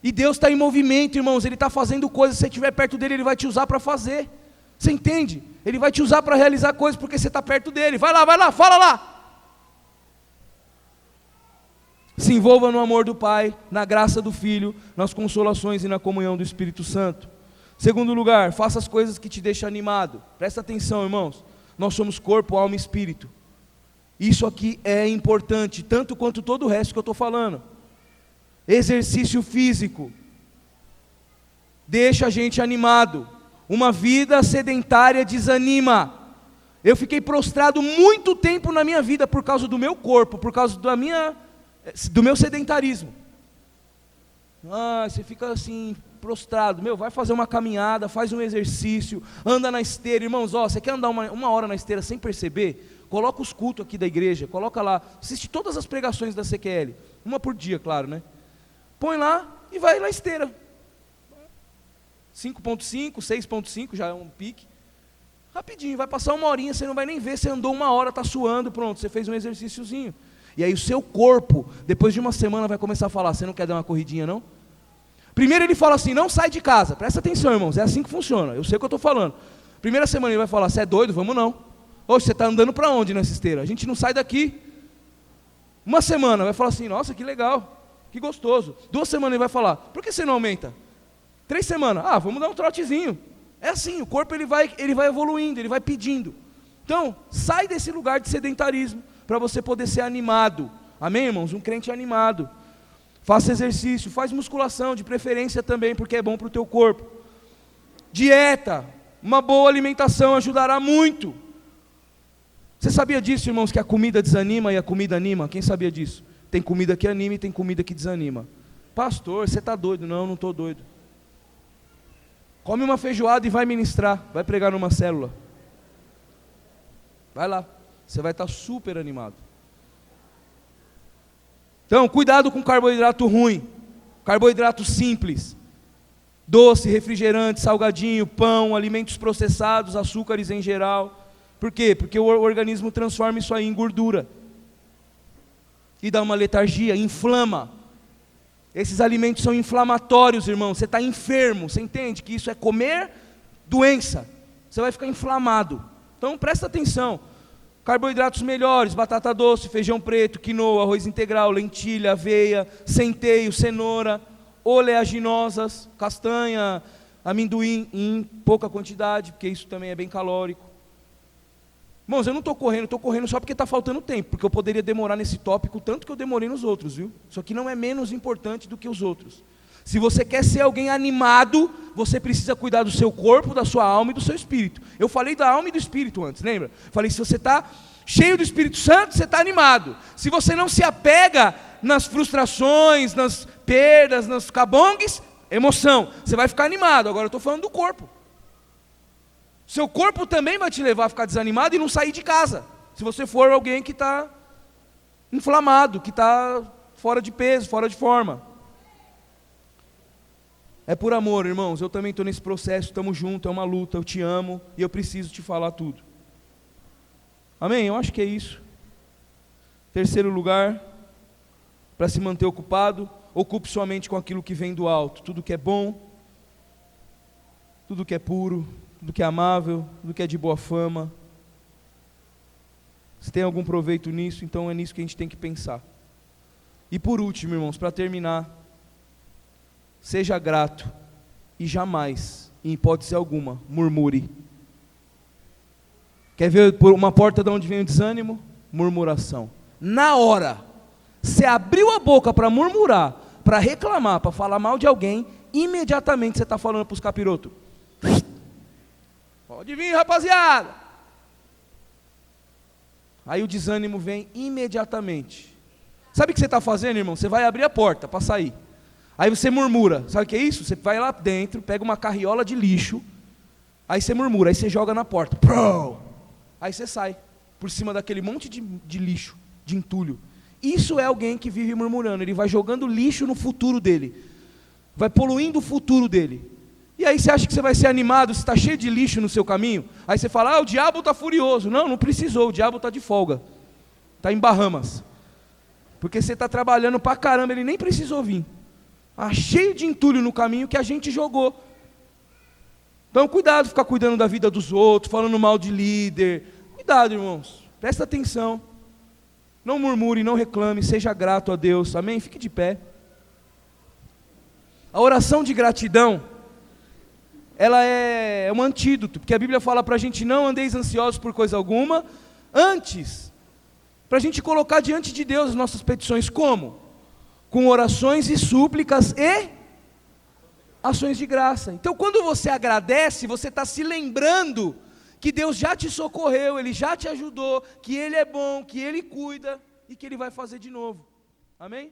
[SPEAKER 1] E Deus está em movimento, irmãos, Ele está fazendo coisas, se você estiver perto dEle, Ele vai te usar para fazer. Você entende? Ele vai te usar para realizar coisas, porque você está perto dEle. Vai lá, fala lá. Se envolva no amor do Pai, na graça do Filho, nas consolações e na comunhão do Espírito Santo. Segundo lugar, faça as coisas que te deixam animado. Presta atenção, irmãos. Nós somos corpo, alma e espírito. Isso aqui é importante, tanto quanto todo o resto que eu estou falando. Exercício físico deixa a gente animado. Uma vida sedentária desanima. Eu fiquei prostrado muito tempo na minha vida por causa do meu corpo, por causa do meu sedentarismo. Você fica assim, prostrado. Vai fazer uma caminhada, faz um exercício, anda na esteira. Irmãos, você quer andar uma hora na esteira sem perceber? Coloca os cultos aqui da igreja, coloca lá, assiste todas as pregações da CQL, uma por dia, claro, né? Põe lá e vai na esteira. 5.5, 6.5, já é um pique. Rapidinho, vai passar uma horinha, você não vai nem ver, você andou uma hora, está suando, pronto, você fez um exercíciozinho. E aí o seu corpo, depois de uma semana, vai começar a falar, você não quer dar uma corridinha não? Primeiro ele fala assim, não sai de casa, presta atenção, irmãos, é assim que funciona, eu sei o que eu estou falando. Primeira semana ele vai falar, você é doido? Vamos não. Ô, você está andando para onde nessa esteira? A gente não sai daqui. Uma semana vai falar assim, nossa, que legal, que gostoso. 2 semanas ele vai falar, por que você não aumenta? 3 semanas, vamos dar um trotezinho. É assim, o corpo ele vai evoluindo, ele vai pedindo. Então, sai desse lugar de sedentarismo, para você poder ser animado. Amém, irmãos? Um crente animado. Faça exercício, faz musculação, de preferência também, porque é bom para o teu corpo. Dieta, uma boa alimentação ajudará muito. Você sabia disso, irmãos, que a comida desanima e a comida anima? Quem sabia disso? Tem comida que anima e tem comida que desanima. Pastor, você está doido? Não estou doido. Come uma feijoada e vai ministrar, vai pregar numa célula. Vai lá, você vai estar super animado. Então, cuidado com carboidrato ruim, carboidrato simples, doce, refrigerante, salgadinho, pão, alimentos processados, açúcares em geral. Por quê? Porque o organismo transforma isso aí em gordura. E dá uma letargia, inflama. Esses alimentos são inflamatórios, irmão. Você está enfermo, você entende que isso é comer doença. Você vai ficar inflamado. Então presta atenção. Carboidratos melhores, batata doce, feijão preto, quinoa, arroz integral, lentilha, aveia, centeio, cenoura, oleaginosas, castanha, amendoim em pouca quantidade, porque isso também é bem calórico. Irmãos, eu não estou correndo só porque está faltando tempo, porque eu poderia demorar nesse tópico tanto que eu demorei nos outros, viu? Isso aqui não é menos importante do que os outros. Se você quer ser alguém animado, você precisa cuidar do seu corpo, da sua alma e do seu espírito. Eu falei da alma e do espírito antes, lembra? Falei, se você está cheio do Espírito Santo, você está animado. Se você não se apega nas frustrações, nas perdas, nos cabongues, emoção, você vai ficar animado. Agora eu estou falando do corpo. Seu corpo também vai te levar a ficar desanimado e não sair de casa. Se você for alguém que está inflamado, que está fora de peso, fora de forma. É por amor, irmãos. Eu também estou nesse processo, estamos juntos, é uma luta, eu te amo e eu preciso te falar tudo. Amém? Eu acho que é isso. Terceiro lugar, para se manter ocupado, ocupe sua mente com aquilo que vem do alto. Tudo que é bom, tudo que é puro, tudo que é amável, tudo que é de boa fama. Se tem algum proveito nisso, então é nisso que a gente tem que pensar. E por último, irmãos, para terminar, seja grato e jamais, em hipótese alguma, murmure. Quer ver por uma porta de onde vem o desânimo? Murmuração. Na hora, você abriu a boca para murmurar, para reclamar, para falar mal de alguém, imediatamente você está falando para os capirotos. Pode vir, rapaziada. Aí o desânimo vem imediatamente. Sabe o que você está fazendo, irmão? Você vai abrir a porta para sair. Aí você murmura. Sabe o que é isso? Você vai lá dentro, pega uma carriola de lixo, aí você murmura, aí você joga na porta. Aí você sai por cima daquele monte de lixo, de entulho. Isso é alguém que vive murmurando. Ele vai jogando lixo no futuro dele. Vai poluindo o futuro dele. E aí você acha que você vai ser animado, você está cheio de lixo no seu caminho? Aí você fala, o diabo está furioso. Não precisou, o diabo está de folga. Está em Bahamas. Porque você está trabalhando pra caramba, ele nem precisou vir. Cheio de entulho no caminho que a gente jogou. Então cuidado, ficar cuidando da vida dos outros, falando mal de líder. Cuidado, irmãos, presta atenção. Não murmure, não reclame, seja grato a Deus, amém? Fique de pé. A oração de gratidão, ela é um antídoto, porque a Bíblia fala para a gente, não andeis ansiosos por coisa alguma, antes, para a gente colocar diante de Deus as nossas petições, como? Com orações e súplicas e ações de graça. Então quando você agradece, você está se lembrando que Deus já te socorreu, Ele já te ajudou, que Ele é bom, que Ele cuida e que Ele vai fazer de novo, amém?